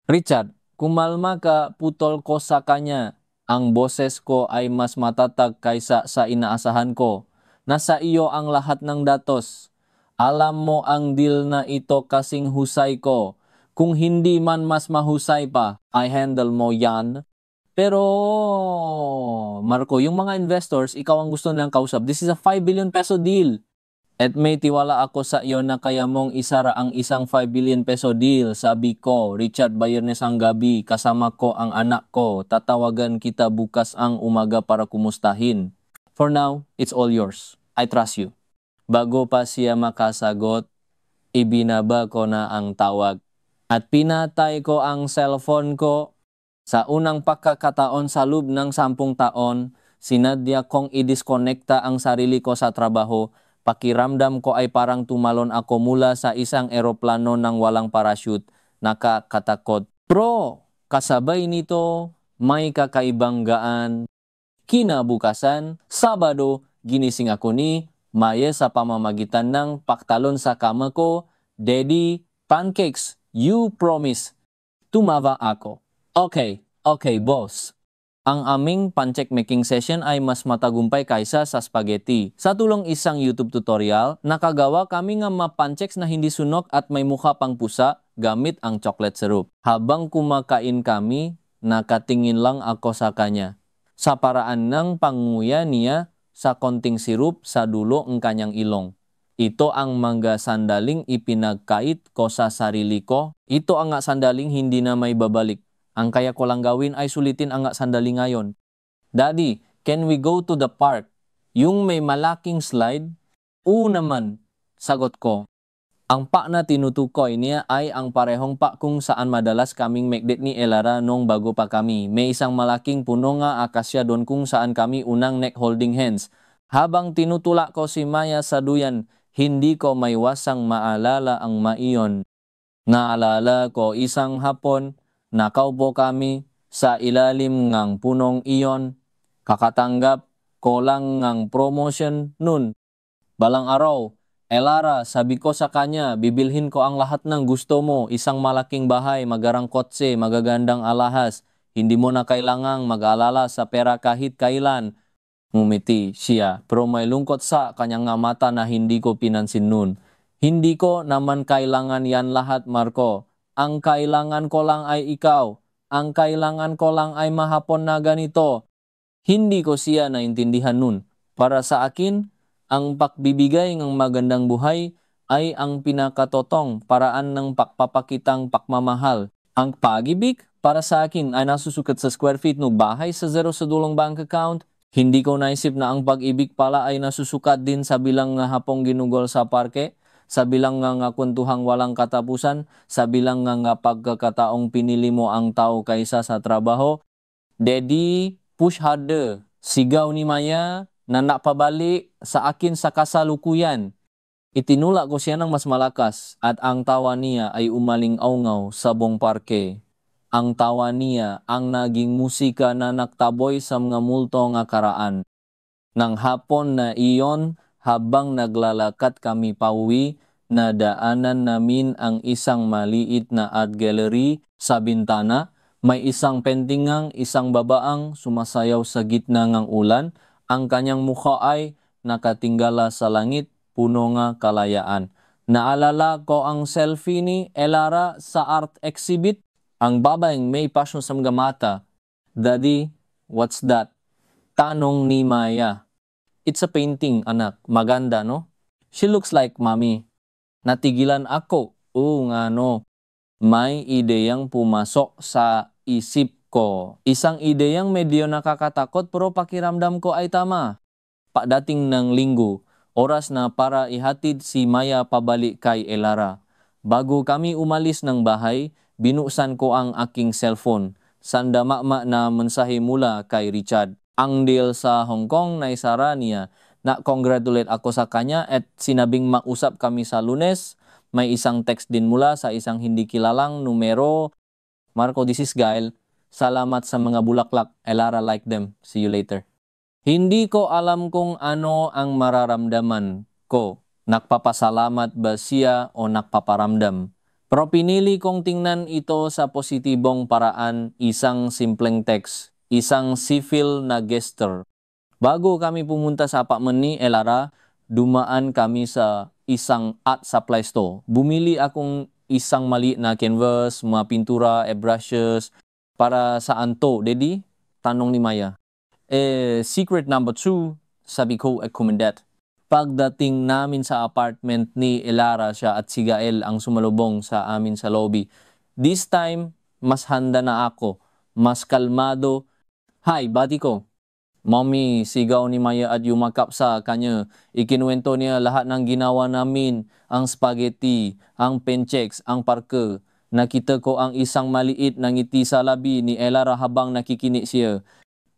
Richard, kumalma ka, putol ko sa kanya. Ang boses ko ay mas matatag kaysa sa inaasahan ko. Nasa iyo ang lahat ng datos. Alam mo ang deal na ito kasing husay ko. Kung hindi man mas mahusay pa, I handle mo yan. Pero, Marco, yung mga investors, ikaw ang gusto nilang kausap. This is a 5 billion peso deal. At may tiwala ako sa iyo na kaya mong isara ang isang 5 billion peso deal. Sabi ko, Richard, Bayernes ang gabi, kasama ko ang anak ko. Tatawagan kita bukas ang umaga para kumustahin. For now, it's all yours. I trust you. Bago pa siya makasagot, ibinaba ko na ang tawag. At pinatay ko ang cellphone ko. Sa unang pagkakataon sa loob ng 10 taon, sinadya kong i-disconnecta ang sarili ko sa trabaho. Pakiramdam ko ay parang tumalon ako mula sa isang eroplano ng walang parachute. Nakakatakot. Pero kasabay nito, may kakaibang gaan. Kinabukasan, Sabado, ginising ako ni Maya sa pamamagitan ng paktalon sa kama ko. Daddy, pancakes, you promise. Tumawa ako. Okay, boss. Ang aming pancake making session ay mas matagumpay kaysa sa spaghetti. Sa tulong isang YouTube tutorial, nakagawa kami ng pancakes na hindi sunok at may mukha pang pusa gamit ang chocolate syrup. Habang kumakain kami, nakatingin lang ako sa kanya. Sa paraan ng panguya niya sa konting sirup sa dulo ng kanyang ilong. Ito ang mga sandaling ipinagkait ko sa sarili ko. Ito ang sandaling hindi na may babalik. Ang kaya ko lang gawin ay sulitin ang sandali ngayon. Daddy, can we go to the park? Yung may malaking slide? Oo naman, sagot ko. Ang pa na tinutukoy niya ay ang parehong pa kung saan madalas kaming mekdit ni Elara nung bago pa kami. May isang malaking puno nga akasya doon kung saan kami unang neck holding hands. Habang tinutulak ko si Maya sa duyan, hindi ko maiwasang maalala ang maiyon. Naalala ko isang hapon, nakaupo kami sa ilalim ng punong iyon. Kakatanggap ko lang ng promotion nun. Balang araw, Elara, sabi ko sa kanya, bibilhin ko ang lahat ng gusto mo, isang malaking bahay, magarang kotse, magagandang alahas. Hindi mo na kailangang mag-alala sa pera kahit kailan. Ngumiti siya, pero may lungkot sa kanyang nga mata na hindi ko pinansin nun. Hindi ko naman kailangan yan lahat, Marco. Ang kailangan ko lang ay ikaw. Ang kailangan ko lang ay mahapon na ganito. Hindi ko siya naintindihan nun. Para sa akin, ang pagbibigay ng magandang buhay ay ang pinakatotong paraan ng pagpapakitang pakmamahal. Ang pag-ibig para sa akin ay nasusukat sa square feet ng bahay sa zero sa dulong bank account. Hindi ko naisip na ang pag-ibig pala ay nasusukat din sa bilang nga hapong ginugol sa parke, sa bilang nga kwentuhang walang katapusan, sa bilang nga pagkakataong pinili mo ang tao kaysa sa trabaho. Daddy, push harder. Sigaw ni Maya na napabalik sa akin sa kasalukuyan. Itinulak ko siya ng mas malakas at ang tawa niya ay umaling-aungaw sa buong parke. Ang tawa niya ang naging musika na naktaboy sa mga multo nga karaan. Nang hapon na iyon, habang naglalakad kami pauwi, nadaanan namin ang isang maliit na art gallery sa bintana. May isang pentingang isang babaang sumasayaw sa gitna ng ulan. Ang kanyang mukha ay nakatinggala sa langit, puno nga kalayaan. Naalala ko ang selfie ni Elara sa art exhibit. Ang babaeng may passion sa mga mata. Daddy, what's that? Tanong ni Maya. It's a painting, anak. Maganda, no? She looks like mommy. Natigilan ako. Oo nga, no. May ideyang pumasok sa isip ko. Isang ideyang medyo nakakatakot pero pakiramdam ko ay tama. Pagdating ng linggo, oras na para ihatid si Maya pabalik kay Elara. Bago kami umalis ng bahay, binuksan ko ang aking cellphone. Sandama na mensahe mula kay Richard. Ang deal sa Hong Kong na isara niya. Na-congratulate ako sa kanya at sinabing mausap kami sa Lunes. May isang text din mula sa isang hindi kilalang numero. Marco, this is Gael. Salamat sa mga bulaklak. Elara like them. See you later. Hindi ko alam kung ano ang mararamdaman ko. Nagpapasalamat ba siya o nagpaparamdam? Pero pinili kong tingnan ito sa positibong paraan, isang simpleng text, isang civil na gesture. Bago kami pumunta sa apartment ni Elara, dumaan kami sa isang art supply store. Bumili akong isang maliit na canvas, mga pintura, brushes. Para saan to, Daddy? Tanong ni Maya. Secret number 2, sabi ko at kumendat. Pagdating namin sa apartment ni Elara, siya at si Gael ang sumalubong sa amin sa lobby. This time, mas handa na ako. Mas kalmado. Hi, bati ko. Mommy, sigaw ni Maya at yumakap sa kanya. Ikinuwento niya lahat ng ginawa namin. Ang spaghetti, ang pencheks, ang parke. Nakita ko ang isang maliit na ngiti sa labi ni Elara habang nakikinig siya.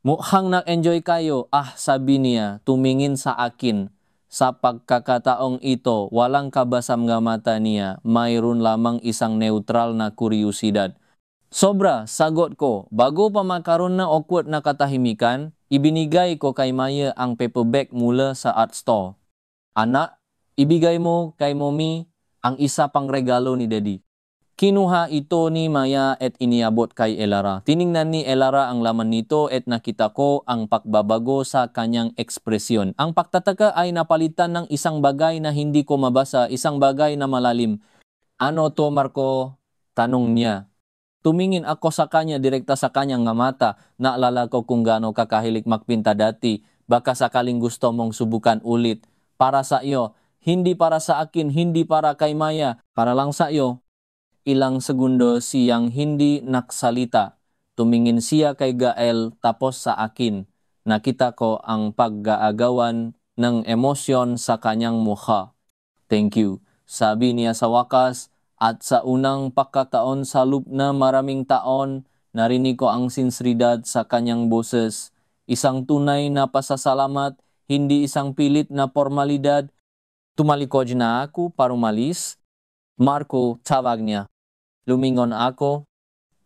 Mukhang nag-enjoy kayo. Sabi niya, tumingin sa akin. Sa pagkakataong ito, walang kabasam nga mata niya. Mayroon lamang isang neutral na kuryosidad. Sobra, sagot ko. Bago pa makaroon ng awkward na katahimikan, ibinigay ko kay Maya ang paperback mula sa art store. Anak, ibigay mo kay Mommy ang isa pang regalo ni Daddy. Kinuha ito ni Maya at iniabot kay Elara. Tiningnan ni Elara ang laman nito at nakita ko ang pagbabago sa kanyang ekspresyon. Ang pagtataka ay napalitan ng isang bagay na hindi ko mabasa, isang bagay na malalim. Ano to, Marco? Tanong niya. Tumingin ako sa kanya, direkta sa kanyang nga mata. Naalala ko kung gaano kakahilig magpinta dati. Baka sakaling gusto mong subukan ulit. Para sa iyo, hindi para sa akin, hindi para kay Maya, para lang sa iyo. Ilang segundo siyang hindi naksalita. Tumingin siya kay Gael tapos sa akin. Nakita ko ang paggaagawan ng emosyon sa kanyang mukha. Thank you. sabi niya sa wakas, at sa unang pagkataon sa loob na maraming taon, narinig ko ang sinseridad sa kanyang boses. Isang tunay na pasasalamat, hindi isang pilit na formalidad. Tumalikod na ako para umalis. Marco, tawag niya. Lumingon ako.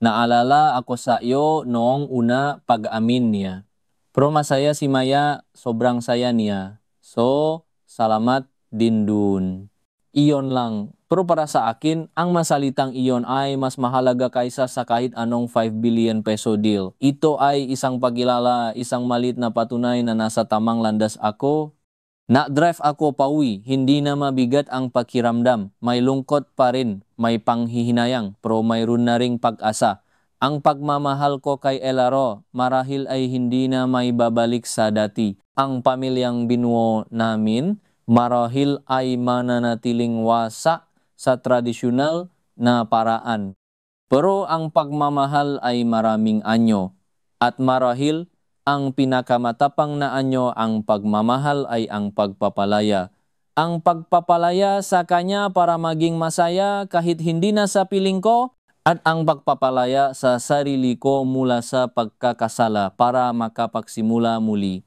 Naalala ako sa iyo noong una pag-amin niya. Pero masaya si Maya, sobrang saya niya. So, salamat din dun. Iyon lang. Pero para sa akin, ang masalitang iyon ay mas mahalaga kaysa sa kahit anong 5 billion peso deal. Ito ay isang pagkilala, isang malit na patunay na nasa tamang landas ako. Na-drive ako pauwi, hindi na mabigat ang pakiramdam. May lungkot pa rin, may panghihinayang, pero mayroon na ring pag-asa. Ang pagmamahal ko kay Elaro, marahil ay hindi na may babalik sa dati. Ang pamilyang binuo namin, marahil ay mananatiling wasa sa tradisyonal na paraan. Pero ang pagmamahal ay maraming anyo. At marahil, ang pinakamatapang na anyo ang pagmamahal ay ang pagpapalaya. Ang pagpapalaya sa kanya para maging masaya kahit hindi na sa piling ko, at ang pagpapalaya sa sarili ko mula sa pagkakasala para makapagsimula muli.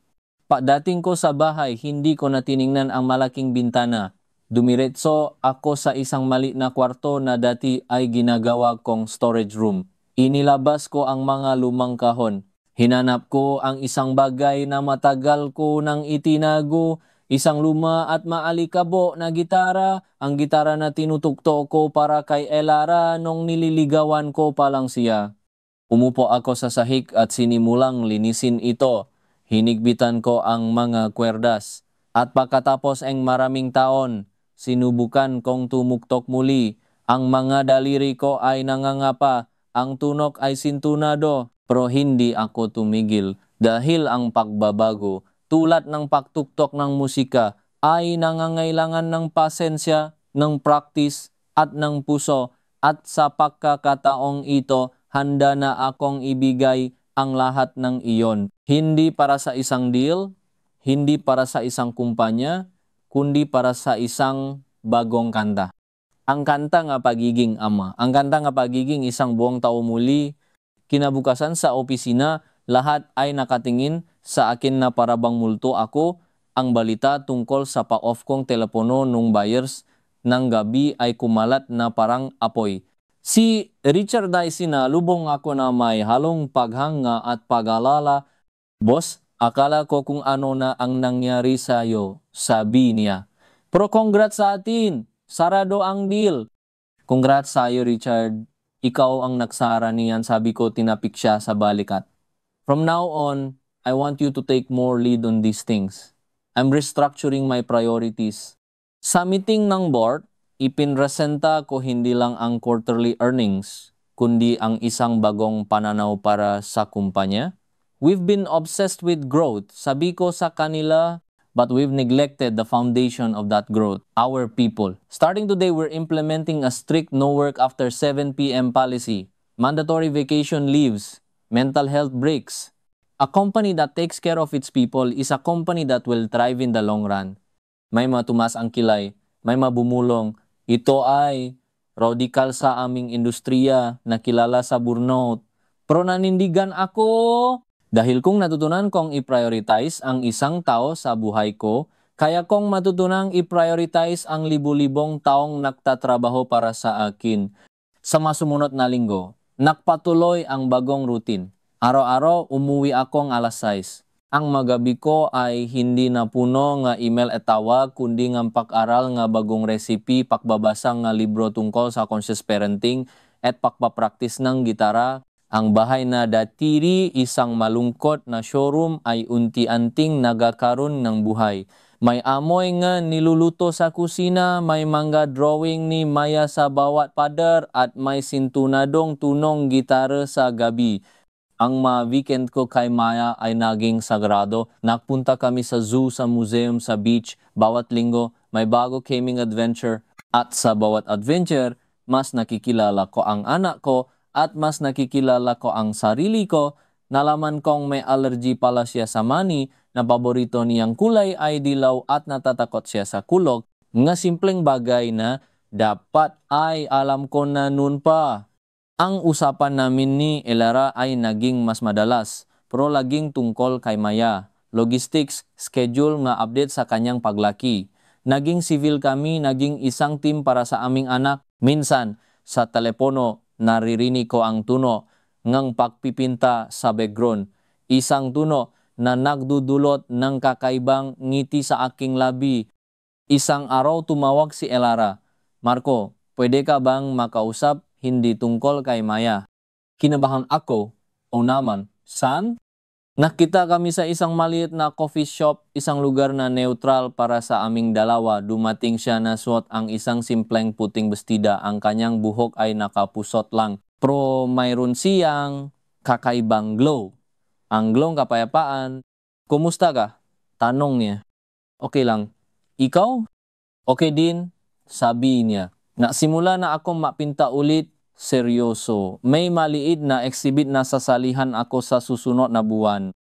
Pagdating ko sa bahay, hindi ko na tiningnan ang malaking bintana. Dumiretso ako sa isang maliit na kwarto na dati ay ginagawa kong storage room. Inilabas ko ang mga lumang kahon. Hinanap ko ang isang bagay na matagal ko nang itinago, isang luma at maalikabo na gitara, ang gitara na tinutugtog ko para kay Elara nung nililigawan ko pa lang siya. Umupo ako sa sahig at sinimulang linisin ito. Hinigpitan ko ang mga kwerdas. At pagkatapos ang maraming taon, sinubukan kong tumuktok muli. Ang mga daliri ko ay nangangapa, ang tunok ay sintunado. Pero hindi ako tumigil dahil ang pagbabago tulad ng pagtuktok ng musika ay nangangailangan ng pasensya, ng practice at ng puso, at sa pagkakataong ito handa na akong ibigay ang lahat ng iyon. Hindi para sa isang deal, hindi para sa isang kumpanya, kundi para sa isang bagong kanta. Ang kanta nga pagiging ama, ang kanta nga pagiging isang buong tao muli. Kinabukasan sa opisina, lahat ay nakatingin sa akin na parabang multo ako. Ang balita tungkol sa pa-off kong telepono nung buyers ng gabi ay kumalat na parang apoy. Si Richard ay sinalubong ako na may halong paghanga at pag-alala. Boss, akala ko kung ano na ang nangyari sa'yo, sabi niya. Pero congrats sa atin, sarado ang deal. Congrats sa'yo, Richard. Ikaw ang nagsara niyan, sabi ko, tinapik siya sa balikat. From now on, I want you to take more lead on these things. I'm restructuring my priorities. Sa meeting ng board, ipinresenta ko hindi lang ang quarterly earnings, kundi ang isang bagong pananaw para sa kumpanya. We've been obsessed with growth, sabi ko sa kanila, but we've neglected the foundation of that growth, our people. Starting today, we're implementing a strict no work after 7 p.m. policy, mandatory vacation leaves, mental health breaks. A company that takes care of its people is a company that will thrive in the long run. May matumas ang kilay, may mabumulong. Ito ay radical sa aming industriya na kilala sa burnout. Pero nanindigan ako. Dahil kung natutunan kong i-prioritize ang isang tao sa buhay ko, kaya kong matutunang i-prioritize ang libu-libong taong nagtatrabaho para sa akin. Sa masumunod na linggo, nakpatuloy ang bagong routine. Araw-araw, umuwi akong alas 6. Ang magabi ko ay hindi na puno nga email at tawag, kundi nga pag-aral nga bagong recipe, pakbabasa nga libro tungkol sa conscious parenting, at pakpapractice ng gitara. Ang bahay na datiri isang malungkot na showroom ay unti-anting nagakaroon ng buhay. May amoy nga niluluto sa kusina, may mga drawing ni Maya sa bawat pader at may sintunadong tunong gitara sa gabi. Ang mga weekend ko kay Maya ay naging sagrado. Nagpunta kami sa zoo, sa museum, sa beach. Bawat linggo may bago gaming adventure. At sa bawat adventure, mas nakikilala ko ang anak ko at mas nakikilala ko ang sarili ko. Nalaman kong may allergy pala siya sa mani, na paborito niyang kulay ay dilaw at natatakot siya sa kulog. Nga simpleng bagay na dapat ay alam ko na noon pa. Ang usapan namin ni Elara ay naging mas madalas, pero laging tungkol kay Maya. Logistics, schedule nga update sa kanyang paglaki. Naging civil kami, naging isang team para sa aming anak. Minsan, sa telepono, naririnig ko ang tuno ngang pagpipinta sa background. Isang tuno na nagdudulot ng kakaibang ngiti sa aking labi. Isang araw tumawag si Elara. Marco, pwede ka bang makausap hindi tungkol kay Maya? Kinabahan ako. O naman, saan? Nakita kami sa isang maliit na coffee shop, isang lugar na neutral para sa aming dalawa. Dumating siya na suot ang isang simpleng puting bestida. Ang kanyang buhok ay nakapusot lang. Pero mayroon siyang kakaibang glow. Ang glowng kapayapaan. Kumusta ka? Tanong niya. Okay lang. Ikaw? Okay din, sabi niya. Nasimula na akong mapinta ulit, seryoso. May maliit na exhibit na sasalihan ako sa susunod na buwan.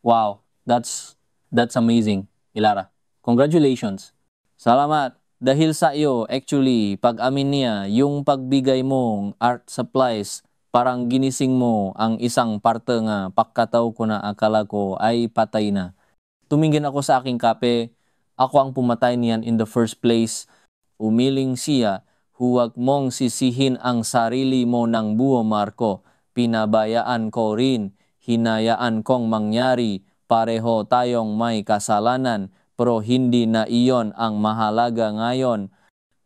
Wow, that's amazing, Ilara. Congratulations. Salamat. Dahil sa iyo, actually, pag-amin niya, yung pagbigay mong art supplies, parang ginising mo ang isang parte nga pagkataw ko na akala ko ay patay na. Tumingin ako sa aking kape. Ako ang pumatay niyan in the first place. Umiling siya, huwag mong sisihin ang sarili mo ng buo, Marco. Pinabayaan ko rin, hinayaan kong mangyari. Pareho tayong may kasalanan, pero hindi na iyon ang mahalaga ngayon.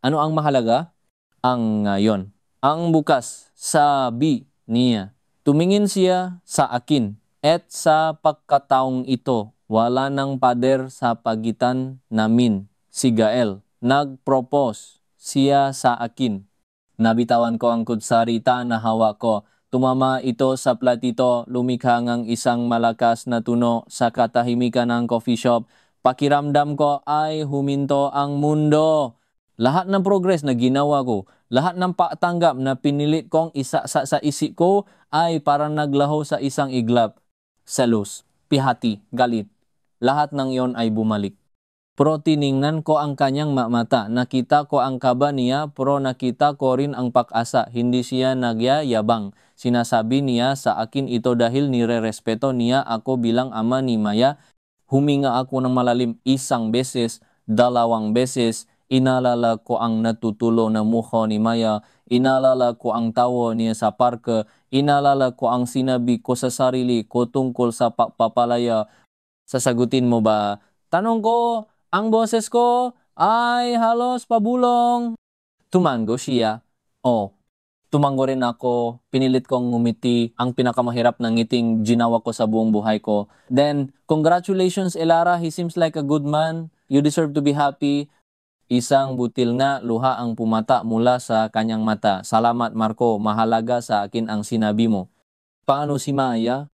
Ano ang mahalaga? Ang ngayon. Ang bukas, sabi niya. Tumingin siya sa akin, at sa pagkataong ito, wala nang pader sa pagitan namin. Si Gael, nag-propose siya sa akin. Nabitawan ko ang kutsarita na hawak ko. Tumama ito sa platito, lumikha ngang isang malakas na tuno sa katahimikan ng coffee shop. Pakiramdam ko ay huminto ang mundo. Lahat ng progress na ginawa ko, lahat ng patanggap na pinilit kong isa sa isip ko ay parang naglaho sa isang iglap. Selos, pihati, galit. Lahat ng iyon ay bumalik. Pero tiningnan ko ang kanyang mata. Nakita ko ang kaba niya, pero nakita ko rin ang pag-asa. Hindi siya nagyayabang. Sinasabi niya sa akin ito dahil nire-respeto niya ako bilang ama ni Maya. Huminga ako ng malalim 1 beses, 2 beses. Inalala ko ang natutulo na mukha ni Maya. Inalala ko ang tawa niya sa parke. Inalala ko ang sinabi ko sa sarili ko tungkol sa pagpapalaya. Sasagutin mo ba? Tanong ko, ang boses ko ay halos pabulong. Tumango siya. Oh, tumango rin ako. Pinilit kong ngumiti. Ang pinakamahirap na ngiting ginawa ko sa buong buhay ko. Then, congratulations Elara. He seems like a good man. You deserve to be happy. Isang butil na luha ang pumata mula sa kanyang mata. Salamat Marco, mahalaga sa akin ang sinabi mo. Paano si Maya?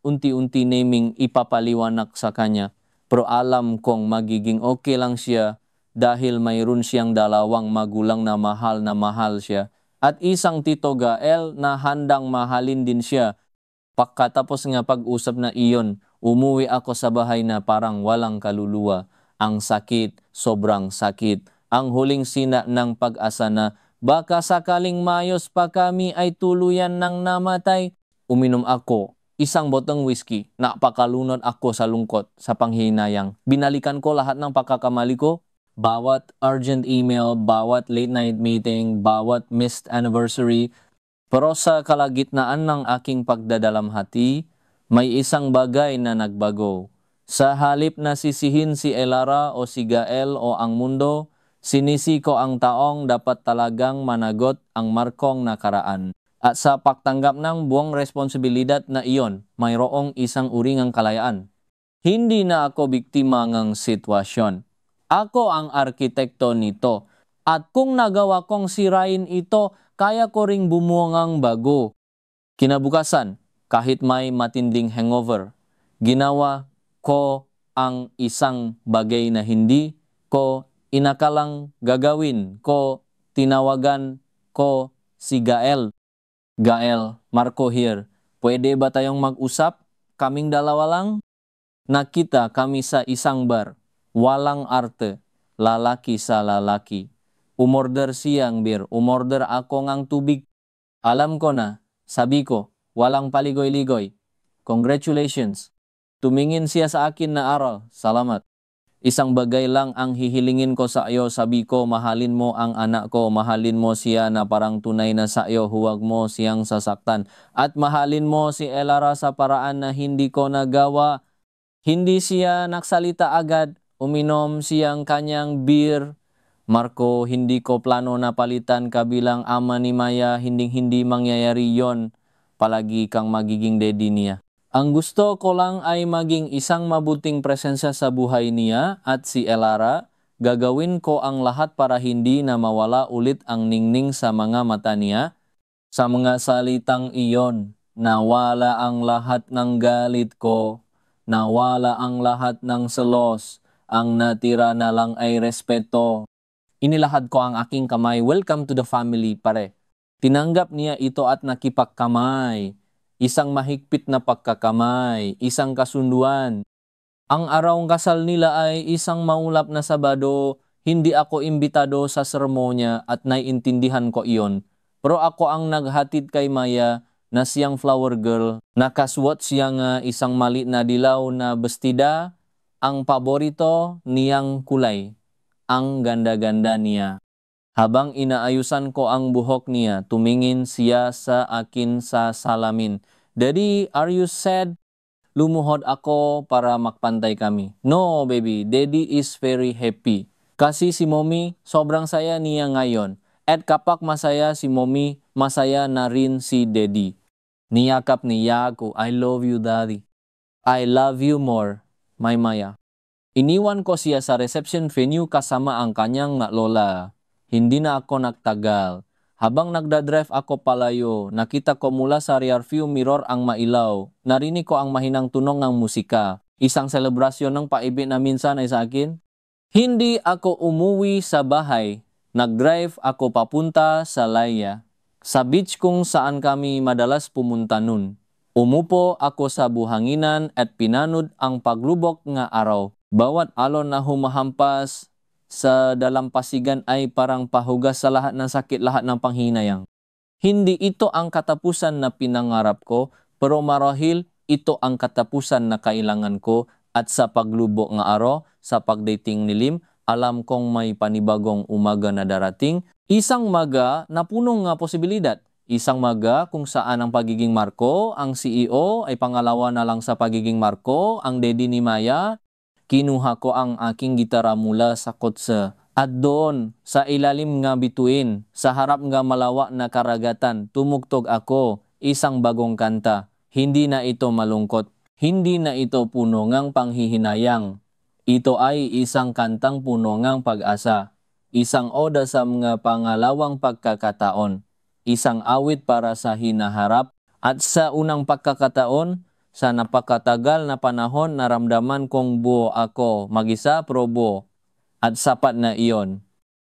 Unti-unti naming ipapaliwanag sa kanya. Pero alam kong magiging okay lang siya dahil mayroon siyang 2 magulang na mahal siya. At isang Tito Gael na handang mahalin din siya. Pagkatapos nga pag-usap na iyon, umuwi ako sa bahay na parang walang kaluluwa. Ang sakit, sobrang sakit. Ang huling sina ng pag-asa na baka sakaling mayos pa kami ay tuluyan ng namatay. Uminom ako. 1 botong whiskey. Napakalunod ako sa lungkot, sa panghinayang. Binalikan ko lahat ng pagkakamali ko. Bawat urgent email, bawat late night meeting, bawat missed anniversary. Pero sa kalagitnaan ng aking pagdadalamhati, may isang bagay na nagbago. Sa halip na sisihin si Elara o si Gael o ang mundo, sinisi ko ang taong dapat talagang managot ang markong nakaraan. At sa pagtanggap ng buong responsibilidad na iyon, mayroong isang uri ng kalayaan. Hindi na ako biktima ng sitwasyon. Ako ang arkitekto nito. At kung nagawa kong sirain ito, kaya ko ring bumuo ng bago. Kinabukasan, kahit may matinding hangover, ginawa ko ang isang bagay na hindi ko inakalang gagawin ko. Tinawagan ko si Gael. Gael, Marco here. Pwede ba tayong mag-usap? Kaming dalawa lang? Nakita kami sa isang bar. Walang arte. lalaki sa lalaki. Umorder siyang beer, umorder ako ngang tubig. Alam ko na, sabi ko, walang paligoy-ligoy. Congratulations. Tumingin siya sa akin na aral, salamat. Isang bagay lang ang hihilingin ko sa iyo, sabi ko, mahalin mo ang anak ko, mahalin mo siya na parang tunay na sa iyo, huwag mo siyang sasaktan. At mahalin mo si Elara sa paraan na hindi ko nagawa. Hindi siya nagsalita agad, uminom siyang kanyang beer. Marco, hindi ko plano na palitan ka bilang ama ni Maya, hindi mangyayari yon. Palagi kang magiging daddy niya. Ang gusto ko lang ay maging isang mabuting presensya sa buhay niya at si Elara. Gagawin ko ang lahat para hindi na mawala ulit ang ningning sa mga mata niya. Sa mga salitang iyon, nawala ang lahat ng galit ko. Nawala ang lahat ng selos. Ang natira na lang ay respeto. Inilahad ko ang aking kamay. Welcome to the family, pare. Tinanggap niya ito at nakipagkamay. Isang mahigpit na pagkakamay, isang kasunduan. Ang araw ng kasal nila ay isang maulap na Sabado. Hindi ako imbitado sa seremonya at naiintindihan ko iyon. Pero ako ang naghatid kay Maya na siyang flower girl. Nakaswat siya nga isang mali na dilaw na bestida. Ang paborito niyang kulay. Ang ganda-ganda niya. Habang inaayusan ko ang buhok niya, tumingin siya sa akin sa salamin. Daddy, are you sad? Lumuhod ako para makpantay kami. No, baby. Daddy is very happy. Kasi si mommy, sobrang saya niya ngayon. At kapag masaya si mommy, masaya na rin si daddy. Niyakap niya ako. I love you, daddy. I love you more, my Maya. Iniwan ko siya sa reception venue kasama ang kanyang lola. Hindi na ako nagtagal. Habang nagdadrive ako palayo, nakita ko mula sa rearview mirror ang mailaw. Narinig ko ang mahinang tunog ng musika. Isang selebrasyon ng paibig na minsan ay sa akin. Hindi ako umuwi sa bahay. Nagdrive ako papunta sa Laya. Sa beach kung saan kami madalas pumunta nun. Umupo ako sa buhanginan at pinanood ang paglubok nga araw. Bawat alon na humahampas sa dalampasigan ay parang pahugas sa lahat ng sakit, lahat ng panghinayang. Hindi ito ang katapusan na pinangarap ko, pero marahil ito ang katapusan na kailangan ko at sa paglubok nga araw, sa pagdating nilim, alam kong may panibagong umaga na darating. Isang maga na punong nga posibilidad. Isang maga kung saan ang pagiging Marco, ang CEO, ay pangalawa na lang sa pagiging Marco, ang daddy ni Maya. Kinuha ko ang aking gitara mula sa kotse. At doon, sa ilalim nga bituin, sa harap nga malawa na karagatan, tumugtog ako isang bagong kanta. Hindi na ito malungkot. Hindi na ito puno ngang panghihinayang. Ito ay isang kantang puno ngang pag-asa. Isang oda sa mga pangalawang pagkakataon. Isang awit para sa hinaharap. At sa unang pagkakataon, sa napakatagal na panahon, naramdaman kong buo ako, mag-isa pero buo, at sapat na iyon.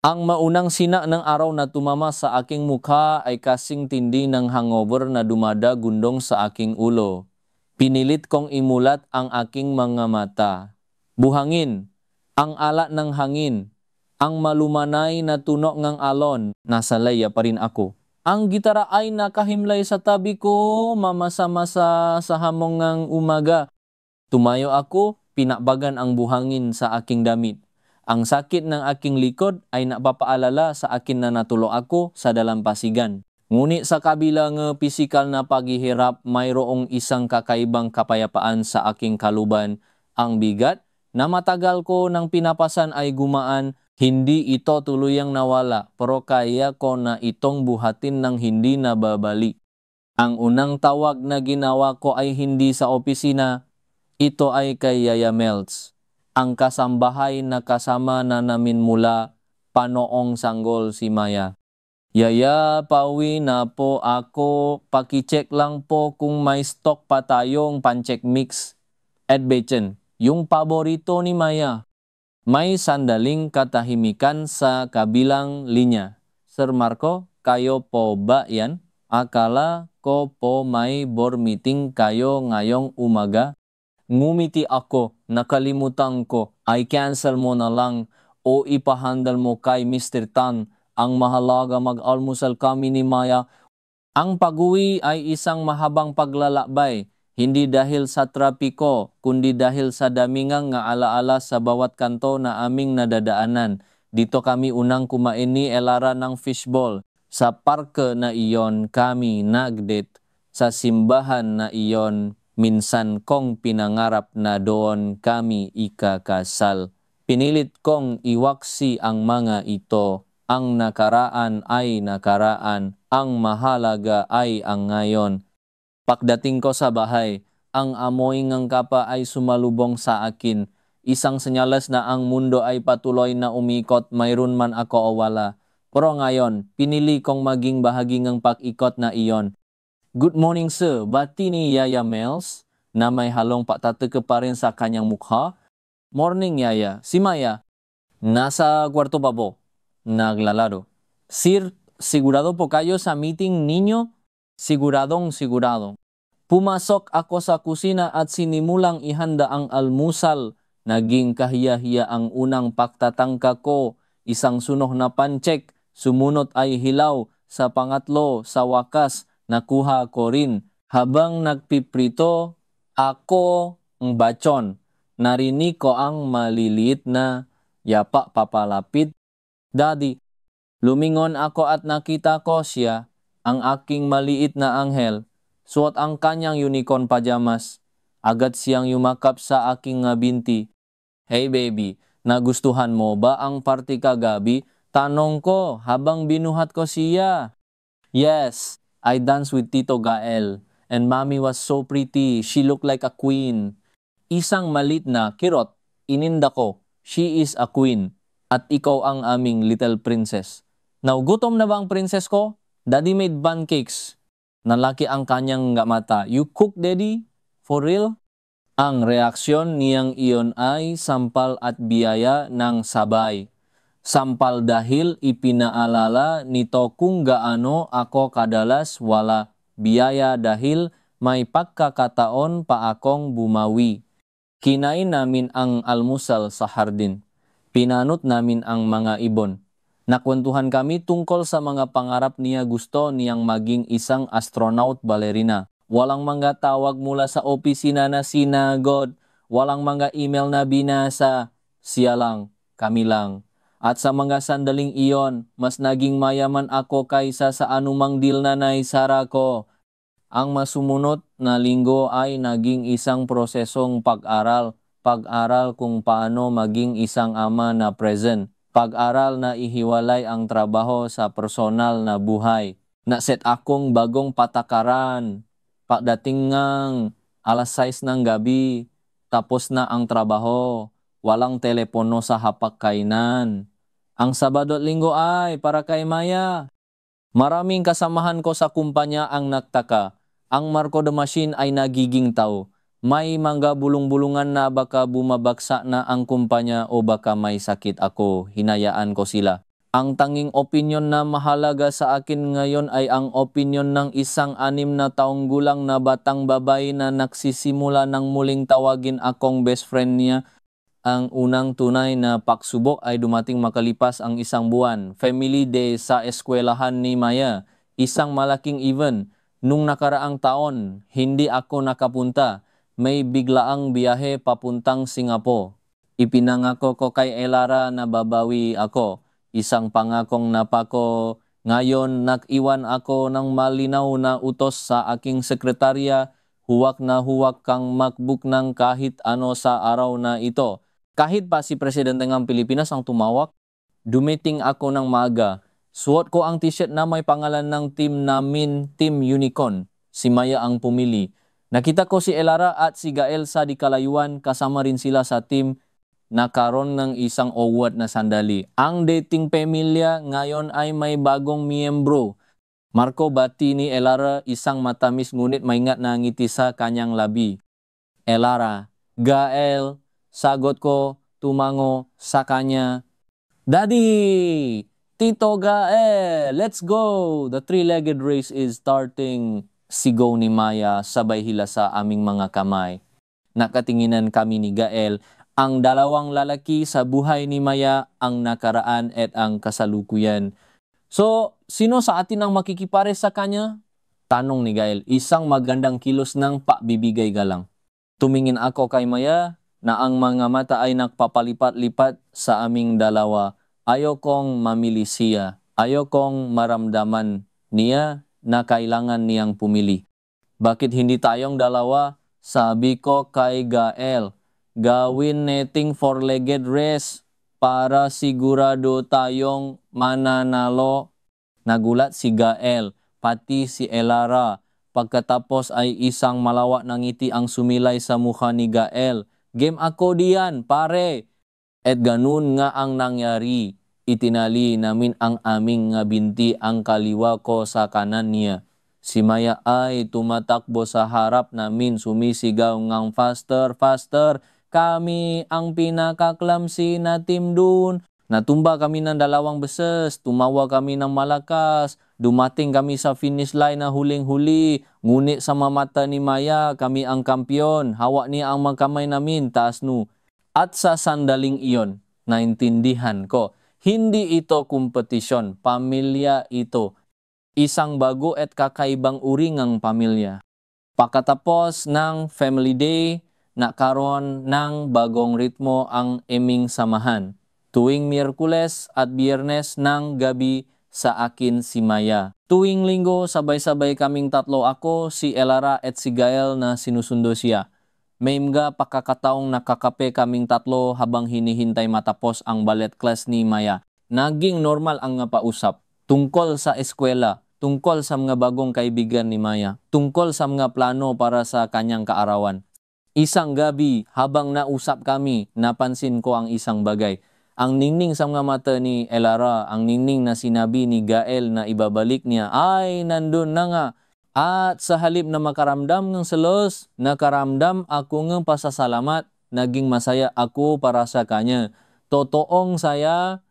Ang maunang sina ng araw na tumama sa aking mukha ay kasing tindi ng hangover na dumada-gundong sa aking ulo. Pinilit kong imulat ang aking mga mata. Buhangin, ang alat ng hangin, ang malumanay na tunog ng alon, nasa laya pa rin ako. Ang gitara ay nakahimlay sa tabi ko, mamasa-masa sa hamong ng umaga. Tumayo ako, pinakbagan ang buhangin sa aking damit. Ang sakit ng aking likod ay napapaalala sa akin na natulo ako sa dalampasigan. Ngunit sa kabilang pisikal na paghihirap, mayroong isang kakaibang kapayapaan sa aking kaluban. Ang bigat na matagal ko nang pinapasan ay gumaan. Hindi ito tuluyang nawala, pero kaya ko na itong buhatin ng hindi nababalik. Ang unang tawag na ginawa ko ay hindi sa opisina. Ito ay kay Yaya Melts, ang kasambahay na kasama na namin mula panoong sanggol si Maya. Yaya, pauwi na po ako. Pakicheck lang po kung may stock pa tayong pancake mix at bacon. Yung paborito ni Maya. May sandaling katahimikan sa kabilang linya. Sir Marco, kayo po ba yan? Akala ko po may board meeting kayo ngayong umaga. Ngumiti ako, nakalimutan ko. I cancel mo na lang. o ipahandal mo kay Mr. Tan. Ang mahalaga mag-almusal kami ni Maya. Ang pag-uwi ay isang mahabang paglalakbay, hindi dahil sa trapiko, kundi dahil sa damingang nga alaala sa bawat kanto na aming nadadaanan. Dito kami unang kumain ni Elara ng fishball. Sa parke na iyon kami nagdate. Sa simbahan na iyon, minsan kong pinangarap na doon kami ikakasal. Pinilit kong iwaksi ang mga ito. Ang nakaraan ay nakaraan, ang mahalaga ay ang ngayon. Pagdating ko sa bahay, ang amoy ng kapa ay sumalubong sa akin. Isang senyales na ang mundo ay patuloy na umikot, mayroon man ako o wala. Pero ngayon, pinili kong maging bahagi ng pag-ikot na iyon. Good morning sir, bati ni Yaya Mels na may halong patateke pa rin sa kanyang mukha. Morning Yaya, si Maya, nasa kwarto pa po. Naglalaro. Sir, sigurado po kayo sa meeting ninyo? Siguradong sigurado. Pumasok ako sa kusina at sinimulang ihanda ang almusal. Naging kahiya-hiya ang unang pagtatangka ko. Isang sunog na pantsek, sumunod ay hilaw. Sa pangatlo, sa wakas, nakuha ko rin. Habang nagpiprito, ako ang bachon. Narinig ko ang maliliit na yapa papalapit. Daddy, lumingon ako at nakita ko siya, ang aking maliit na anghel, suot ang kanyang unicorn pajamas. Agad siyang yumakap sa aking binti. Hey baby, nagustuhan mo ba ang party kagabi? Tanong ko habang binuhat ko siya. Yes, I danced with Tito Gael and mommy was so pretty. She looked like a queen. Isang malit na kirot, ininda ko. She is a queen. At ikaw ang aming little princess. Now, gutom na ba ang princess ko? Daddy made pancakes. Nalaki ang kanyang mata. You cook, daddy? For real? Ang reaksyon niyang iyon ay sampal at biyaya ng sabay. Sampal dahil ipinaalala nito kung gaano ako kadalas wala. Biyaya dahil may pagkakataon pa akong bumawi. Kinain namin ang almusal sa hardin. Pinanot namin ang mga ibon. Nakwentuhan kami tungkol sa mga pangarap niya, gusto niyang maging isang astronaut ballerina. Walang mga tawag mula sa opisina na sinagod. Walang mga email na binasa. Siya lang, kami lang. At sa mga sandaling iyon, mas naging mayaman ako kaysa sa anumang deal na naisara ko. Ang masumunod na linggo ay naging isang prosesong pag-aral. Pag-aral kung paano maging isang ama na present. Pag-aral na ihiwalay ang trabaho sa personal na buhay. Naset akong bagong patakaran. Pagdating ng alas 6 ng gabi, tapos na ang trabaho. Walang telepono sa hapagkainan. Ang Sabado at Linggo ay para kay Maya. Maraming kasamahan ko sa kumpanya ang nagtaka. Ang Marco the Machine ay nagiging tao. May mga bulong-bulungan na baka bumabagsak na ang kumpanya o baka may sakit ako. Hinayaan ko sila. Ang tanging opinyon na mahalaga sa akin ngayon ay ang opinyon ng isang 6 na taong gulang na batang babae na nagsisimula ng muling tawagin akong best friend niya. Ang unang tunay na pagsubok ay dumating makalipas ang 1 buwan. Family day sa eskwelahan ni Maya. Isang malaking event. Nung nakaraang taon, hindi ako nakapunta. May biglaang biyahe papuntang Singapore. Ipinangako ko kay Elara na babawi ako. Isang pangakong napako. Ngayon, nag-iwan ako ng malinaw na utos sa aking sekretarya. Huwag na huwag kang mag-book ng kahit ano sa araw na ito. Kahit pa si Presidente ng Pilipinas ang tumawag, dumiting ako ng maaga. Suot ko ang t-shirt na may pangalan ng team namin, Team Unicorn. Si Maya ang pumili. Nakita ko si Elara at si Gael sa di kalayuan, kasama rin sila sa team. Nakaroon ng isang award na sandali. Ang dating pamilya ngayon ay may bagong miyembro. Marco bati ni Elara, isang matamis ngunit maingat na ngiti sa kanyang labi. Elara, Gael, sagot ko, tumango sa kanya. Daddy! Tito Gael! Let's go! The three-legged race is starting. Sigaw ni Maya, sabay hila sa aming mga kamay. Nakatinginan kami ni Gael Ang dalawang lalaki sa buhay ni Maya ang nakaraan at ang kasalukuyan. So, sino sa atin ang makikipares sa kanya? Tanong ni Gael, isang magandang kilos ng pabibigay galang. Tumingin ako kay Maya na ang mga mata ay nagpapalipat-lipat sa aming dalawa. Ayokong mamili siya. Ayokong maramdaman niya na kailangan niyang pumili. Bakit hindi tayong dalawa? Sabi ko kay Gael, gawin nating four-legged race para sigurado tayong mananalo. Nagulat si Gael, pati si Elara. Pagkatapos ay isang malawak na ngiti ang sumilay sa mukha ni Gael. Game ako diyan, pare! At ganun nga ang nangyari. Itinali namin ang aming nga binti ang kaliwa ko sa kanan niya. Si Maya ay tumatakbo sa harap namin, sumisigaw ngang faster, faster. Kami ang pinakaklamsi na team dun. Natumba kami ng 2 beses, tumawa kami ng malakas. Dumating kami sa finish line na huling-huli. Ngunit sa mata ni Maya, kami ang kampiyon. Hawak niya ang mga kamay namin, taas nu. At sa sandaling iyon, naintindihan ko, hindi ito kompetisyon, pamilya ito. Isang bago at kakaibang uri ng pamilya. Pagkatapos ng family day, nakaroon ng bagong ritmo ang aming samahan. Tuwing Miyerkules at Biyernes ng gabi sa akin si Maya. Tuwing Linggo, sabay-sabay kaming tatlo, ako, si Elara at si Gael na sinusundo siya. May mga pakakataong nakakape kaming tatlo habang hinihintay matapos ang ballet class ni Maya. Naging normal ang nga pausap tungkol sa eskwela, tungkol sa mga bagong kaibigan ni Maya, tungkol sa mga plano para sa kanyang kaarawan. Isang gabi, habang nausap kami, napansin ko ang isang bagay. Ang ningning sa mga mata ni Elara, ang ningning na sinabi ni Gael na ibabalik niya, ay nandun na nga. At sa halip na makaramdam ng selos, nakaramdam ako ng pasasalamat, naging masaya ako para sa kanya. Totoong saya.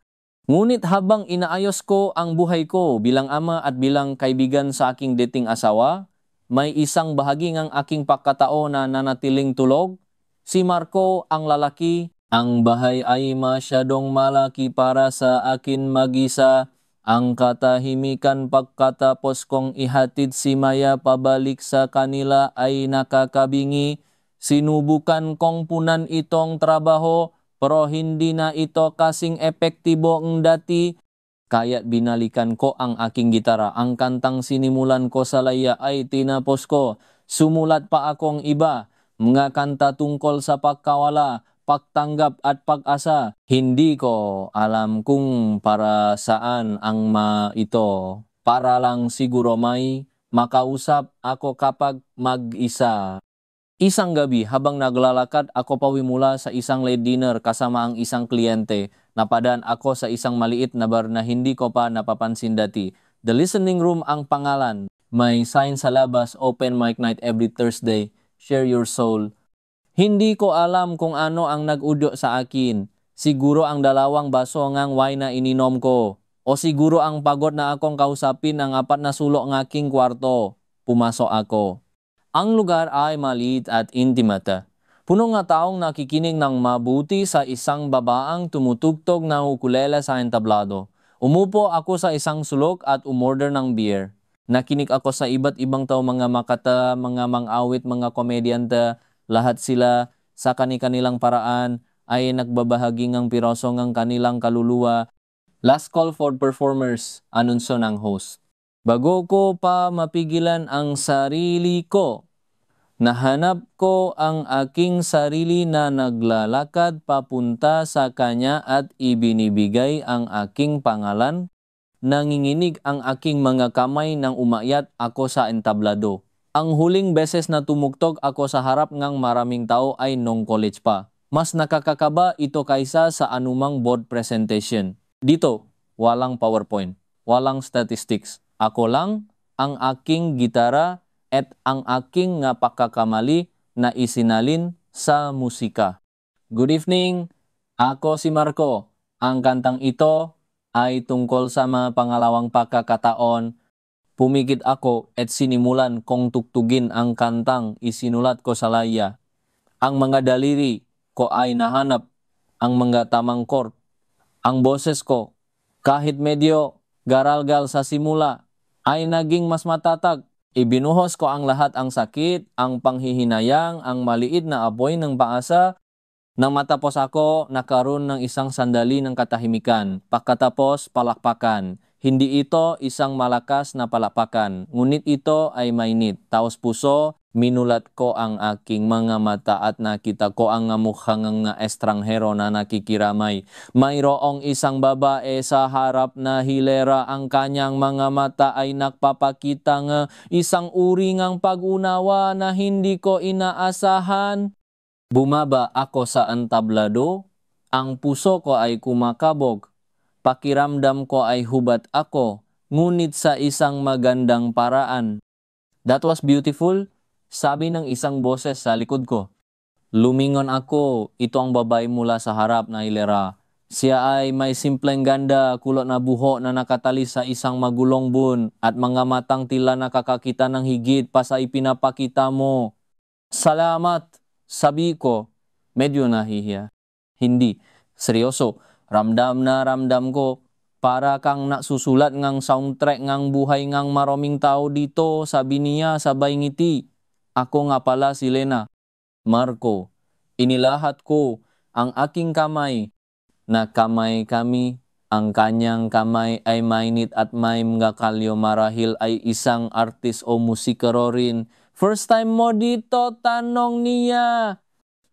Ngunit habang inaayos ko ang buhay ko bilang ama at bilang kaibigan sa aking dating asawa, may isang bahagi ng aking pagkatao na nanatiling tulog. Si Marco ang lalaki. Ang bahay ay masyadong malaki para sa akin mag-isa. Ang katahimikan pagkatapos kong ihatid si Maya pabalik sa kanila ay nakakabingi. Sinubukan kong punan itong trabaho, pero hindi na ito kasing epektibo ang dati. Kaya't binalikan ko ang aking gitara. Ang kantang sinimulan ko sa laya ay tinapos ko. Sumulat pa akong iba, mga kanta tungkol sa pagkawala, pagtanggap at pag-asa. Hindi ko alam kung para saan ang ito. Para lang siguro may makausap ako kapag mag-isa. Isang gabi, habang naglalakad ako pawi mula sa isang late dinner kasama ang isang kliyente, napadaan ako sa isang maliit na bar na hindi ko pa napapansin dati. The Listening Room ang pangalan. May sign sa labas, open mic night every Thursday. Share your soul. Hindi ko alam kung ano ang nag-udyo sa akin. Siguro ang 2 baso ngang wine na ininom ko. O siguro ang pagod na akong kausapin ang 4 na sulok ng aking kwarto. Pumasok ako. Ang lugar ay maliit at intimate. Puno nga taong nakikinig ng mabuti sa isang babaang tumutugtog na ukulele sa entablado. Umupo ako sa isang sulok at umorder ng beer. Nakinig ako sa iba't ibang tao, mga makata, mga mang-awit, mga komedyante. Lahat sila sa kani-kanilang paraan ay nagbabahagi ng piroso ng kanilang kaluluwa. Last call for performers, anunsyo ng host. Bago ko pa mapigilan ang sarili ko, nahanap ko ang aking sarili na naglalakad papunta sa kanya at ibinibigay ang aking pangalan. Nanginginig ang aking mga kamay nang umakyat ako sa entablado. Ang huling beses na tumugtog ako sa harap ng maraming tao ay nung college pa. Mas nakakakaba ito kaysa sa anumang board presentation. Dito, walang PowerPoint, walang statistics. Ako lang, ang aking gitara at ang aking nga pagkakamali na isinalin sa musika. Good evening, ako si Marco. Ang kantang ito ay tungkol sa mga pangalawang pagkakataon. Pumigit ako at sinimulan kong tuktugin ang kantang isinulat ko sa laya. Ang mga daliri ko ay nahanap ang mga tamang chord. Ang boses ko, kahit medyo garalgal sa simula, ay naging mas matatag. Ibinuhos ko ang lahat ang sakit, ang panghihinayang, ang maliit na apoy ng paasa. Nang matapos ako, nakaroon ng isang sandali ng katahimikan. Pagkatapos, palakpakan. Hindi ito isang malakas na palakpakan, ngunit ito ay mainit. Taos puso, minulat ko ang aking mga mata at nakita ko ang mukhang na estranghero na nakikiramay. Mayroong isang babae sa harap na hilera, ang kanyang mga mata ay nagpapakita ng isang uri ng pag-unawa na hindi ko inaasahan. Bumaba ako sa entablado, ang puso ko ay kumakabog, pakiramdam ko ay hubad ako, ngunit sa isang magandang paraan. That was beautiful, sabi ng isang boses sa likod ko. Lumingon ako, ito ang babae mula sa harap na hilera. Siya ay may simpleng ganda, kulot na buhok na nakatali sa isang magulong bun at mga matang tila nakakakita ng higit pa sa ipinapakita mo. Salamat! Sabi ko, medyo nahihiya. Hindi, seryoso. Ramdam na ramdam ko. Para kang nasusulat ngang soundtrack ngang buhay ngang maraming tao dito, sabi niya sabay ngiti. Ako nga pala si Lena. Marco, inilahat ko ang aking kamay na kamay kami. Ang kanyang kamay ay mainit at may mga kalyo marahil ay isang artist o musikero rin. First time mo dito, tanong niya.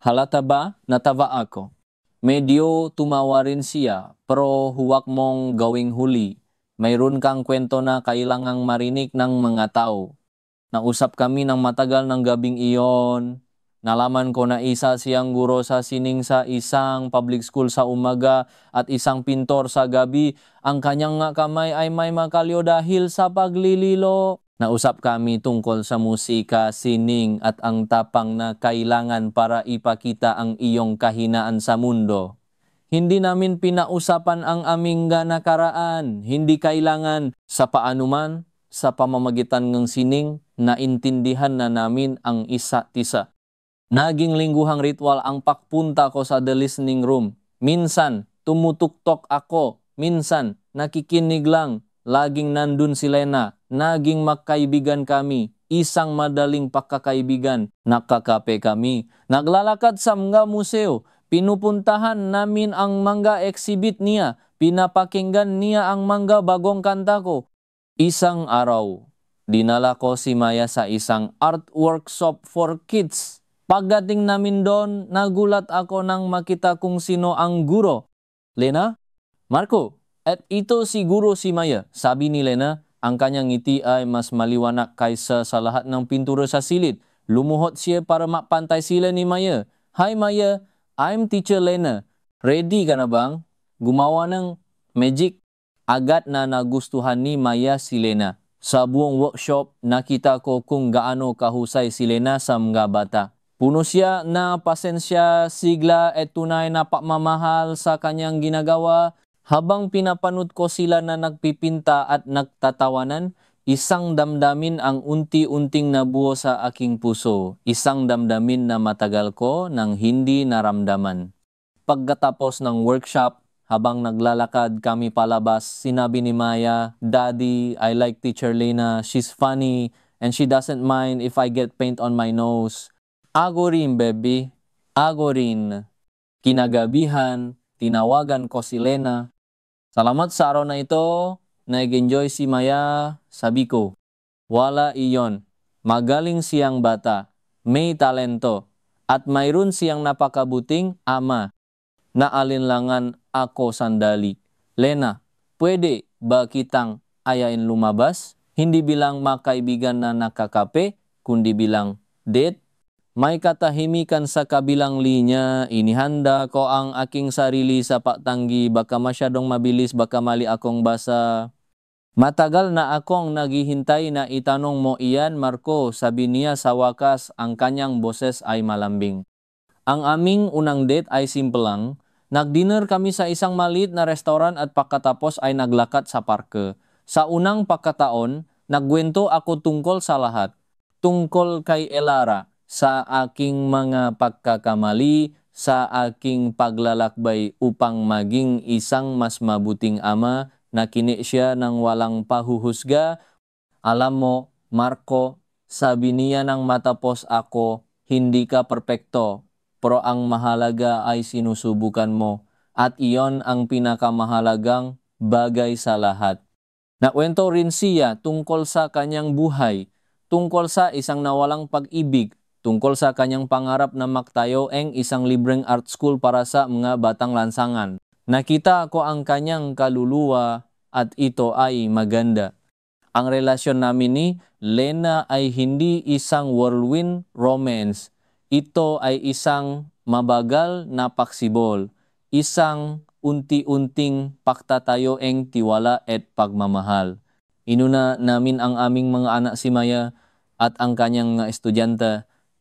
Halata ba? Natawa ako. Medyo tumawa rin siya, pero huwag mong gawing huli. Mayroon kang kwento na kailangang marinig ng mga tao. Nausap kami ng matagal ng gabing iyon. Nalaman ko na isa siyang guro sa sining sa isang public school sa umaga at isang pintor sa gabi. Ang kanyang kamay ay may makalyo dahil sa paglililo. Nausap kami tungkol sa musika, sining at ang tapang na kailangan para ipakita ang iyong kahinaan sa mundo. Hindi namin pinausapan ang aming nakaraan. Hindi kailangan sa paanuman, sa pamamagitan ng sining, naintindihan na namin ang isa't isa. Naging lingguhang ritual ang pagpunta ko sa the listening room. Minsan, tumutuktok ako. Minsan, nakikinig lang. Laging nandun si Lena. Naging magkaibigan kami. Isang madaling pagkakaibigan. Nakakape kami. Naglalakad sa mga museo. Pinupuntahan namin ang mga exhibit niya. Pinapakinggan niya ang mga bagong kanta ko. Isang araw, dinala ko si Maya sa isang art workshop for kids. Pagdating namin doon, nagulat ako nang makita kung sino ang guro. Lena? Marco? At ito siguro si Maya. Sabi ni Lena, ang kanyang ngiti ay mas maliwanag kaysa sa lahat ng pintura sa silid. Lumuhod siya para mapantay sila ni Maya. Hi Maya, I'm Teacher Lena. Ready ka na bang? Gumawa ng magic. Agad na nagustuhan ni Maya si Lena. Sa buong workshop, nakita ko kung gaano kahusay si Lena sa mga bata. Puno siya na pasensya, sigla at tunay na pagmamahal sa kanyang ginagawa. Habang pinapanood ko sila na nagpipinta at nagtatawanan, isang damdamin ang unti-unting nabuo sa aking puso. Isang damdamin na matagal ko nang hindi naramdaman. Pagkatapos ng workshop, habang naglalakad kami palabas, sinabi ni Maya, Daddy, I like Teacher Lena. She's funny and she doesn't mind if I get paint on my nose. Ako rin, baby. Ako rin. Kinagabihan, tinawagan ko si Lena. Salamat sa araw na ito. Nag-enjoy si Maya. Sabi ko, wala iyon. Magaling siyang bata. May talento. At mayroon siyang napakabuting ama. Naalinlangan ako sandali. Lena, pwede ba kitang ayain lumabas? Hindi bilang makaibigan na nakakape, kundi bilang date. May katahimikan sa kabilang linya, inihanda ko ang aking sarili sa pagtanggi, baka masyadong mabilis, baka mali akong basa. Matagal na akong naghihintay na itanong mo iyan, Marco, sabi niya sa wakas, ang kanyang boses ay malambing. Ang aming unang date ay simple lang. Nag-dinner kami sa isang maliit na restaurant at pagkatapos ay naglakad sa parke. Sa unang pagkataon, nagkwento ako tungkol sa lahat. Tungkol kay Elara, sa aking mga pagkakamali, sa aking paglalakbay upang maging isang mas mabuting ama na kini siya ng walang pahuhusga. Alam mo, Marco, sabi niya nang matapos ako, hindi ka perpekto, pero ang mahalaga ay sinusubukan mo at iyon ang pinakamahalagang bagay sa lahat. Nakwento rin siya tungkol sa kanyang buhay, tungkol sa isang nawalang pag-ibig, tungkol sa kanyang pangarap na maktayo ang isang libreng art school para sa mga batang lansangan. Nakita ko ang kanyang kaluluwa at ito ay maganda. Ang relasyon namin ni Lena ay hindi isang whirlwind romance. Ito ay isang mabagal na paksibol, isang unti-unting pagtatayo ang tiwala at pagmamahal. Inuna namin ang aming mga anak si Maya at ang kanyang mga estudyante.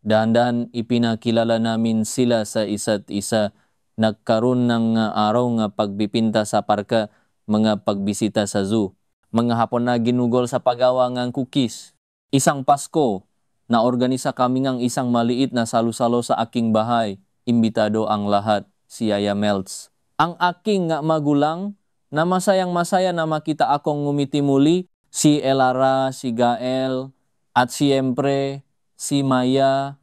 Dahan-dahan ipinakilala namin sila sa isa't isa. Nagkaroon ng araw nga pagbipinta sa parka, mga pagbisita sa zoo. Mga hapon na ginugol sa paggawa ng cookies. Isang Pasko, naorganisa kami ng isang maliit na salu-salo sa aking bahay. Imbitado ang lahat, si Yaya Melts. Ang aking magulang na masayang-masaya na makita akong ngumiti muli, si Elara, si Gael, at siyempre si Maya.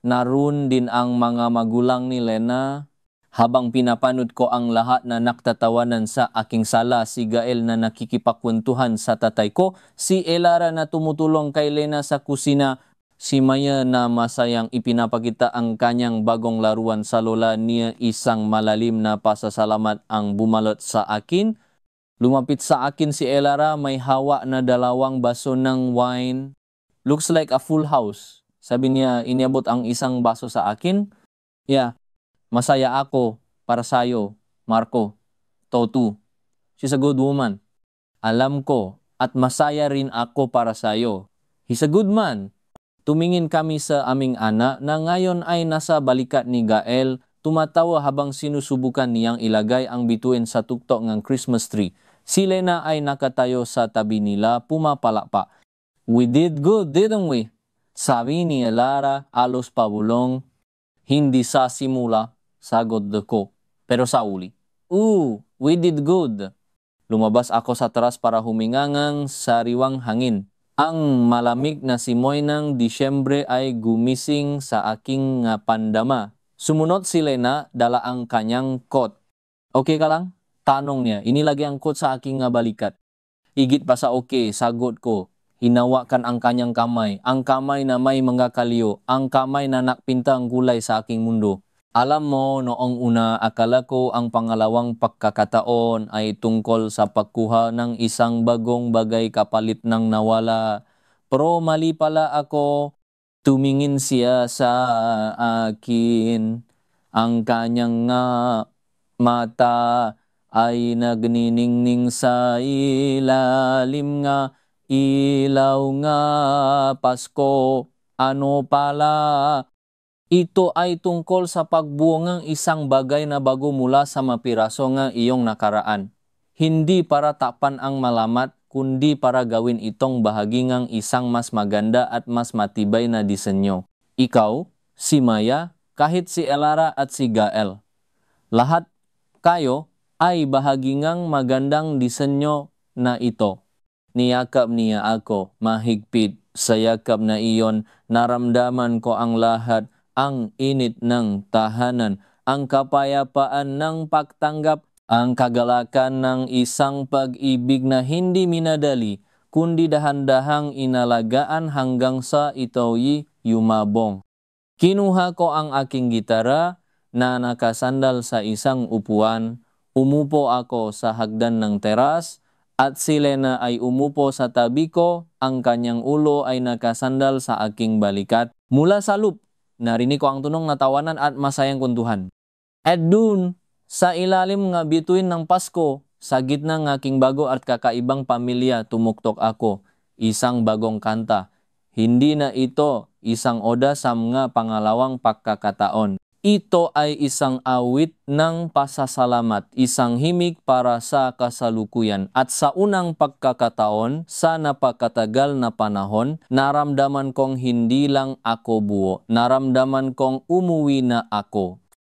Naroon din ang mga magulang ni Lena. Habang pinapanood ko ang lahat na naktatawanan sa aking sala, si Gael na nakikipagkwentuhan sa tatay ko, si Elara na tumutulong kay Lena sa kusina, si Maya na masayang ipinapakita ang kanyang bagong laruan sa lola niya, isang malalim na pasasalamat ang bumalot sa akin. Lumapit sa akin si Elara, may hawa na 2 baso ng wine. Looks like a full house. Sabi niya, iniabot ang isang baso sa akin. Yeah. Masaya ako para sa'yo, Marco. Totu. She's a good woman. Alam ko at masaya rin ako para sa'yo. He's a good man. Tumingin kami sa aming anak na ngayon ay nasa balikat ni Gael, tumatawa habang sinusubukan niyang ilagay ang bituin sa tuktok ng Christmas tree. Si Lena ay nakatayo sa tabi nila, pumapalakpak. We did good, didn't we? Sabi ni Elara, alos pabulong. Hindi sa simula, sagot ko, pero sa uli. We did good. Lumabas ako sa teras para humingangang sariwang hangin. Ang malamig na simoy ng Disyembre ay gumising sa aking pandama. Sumunod si Lena, dala ang kanyang coat. Okay ka lang? Tanong niya. Inilagay ang coat sa aking balikat. Higit pa sa okay, sagot ko. Hinawakan ang kanyang kamay. Ang kamay na may mga kalyo. Ang kamay na nakpinta ang kulay sa aking mundo. Alam mo, noong una, akala ko ang pangalawang pagkakataon ay tungkol sa pagkuha ng isang bagong bagay kapalit ng nawala. Pero mali pala ako. Tumingin siya sa akin. Ang kanyang mata ay nagniningning sa ilalim nga ilaw nga Pasko. Ano pala? Ito ay tungkol sa pagbuo ng isang bagay na bago mula sa mapiraso ng iyong nakaraan. Hindi para tapan ang malamat, kundi para gawin itong bahagi ng isang mas maganda at mas matibay na disenyo. Ikaw, si Maya, kahit si Elara at si Gael. Lahat kayo ay bahagi ng magandang disenyo na ito. Niyakap niya ako, mahigpit. Sa yakap na iyon, naramdaman ko ang lahat, ang init ng tahanan, ang kapayapaan ng pagtanggap, ang kagalakan ng isang pag-ibig na hindi minadali, kundi dahan-dahang inalagaan hanggang sa ito'y yumabong. Kinuha ko ang aking gitara na nakasandal sa isang upuan, umupo ako sa hagdan ng teras, at si Lena ay umupo sa tabi ko, ang kanyang ulo ay nakasandal sa aking balikat. Mula sa loop, narinig ko ang tunong na tawanan at masayang kuntuhan. At dun, sa ilalim nga bituin ng Pasko, sa gitna ng aking bago at kakaibang pamilya, tumuktok ako. Isang bagong kanta. Hindi na ito isang oda sa mga pangalawang pagkakataon. Ito ay isang awit ng pasasalamat, isang himig para sa kasalukuyan. At sa unang pagkakataon, sa napakatagal na panahon, naramdaman kong hindi lang ako buo. Naramdaman kong umuwi na ako.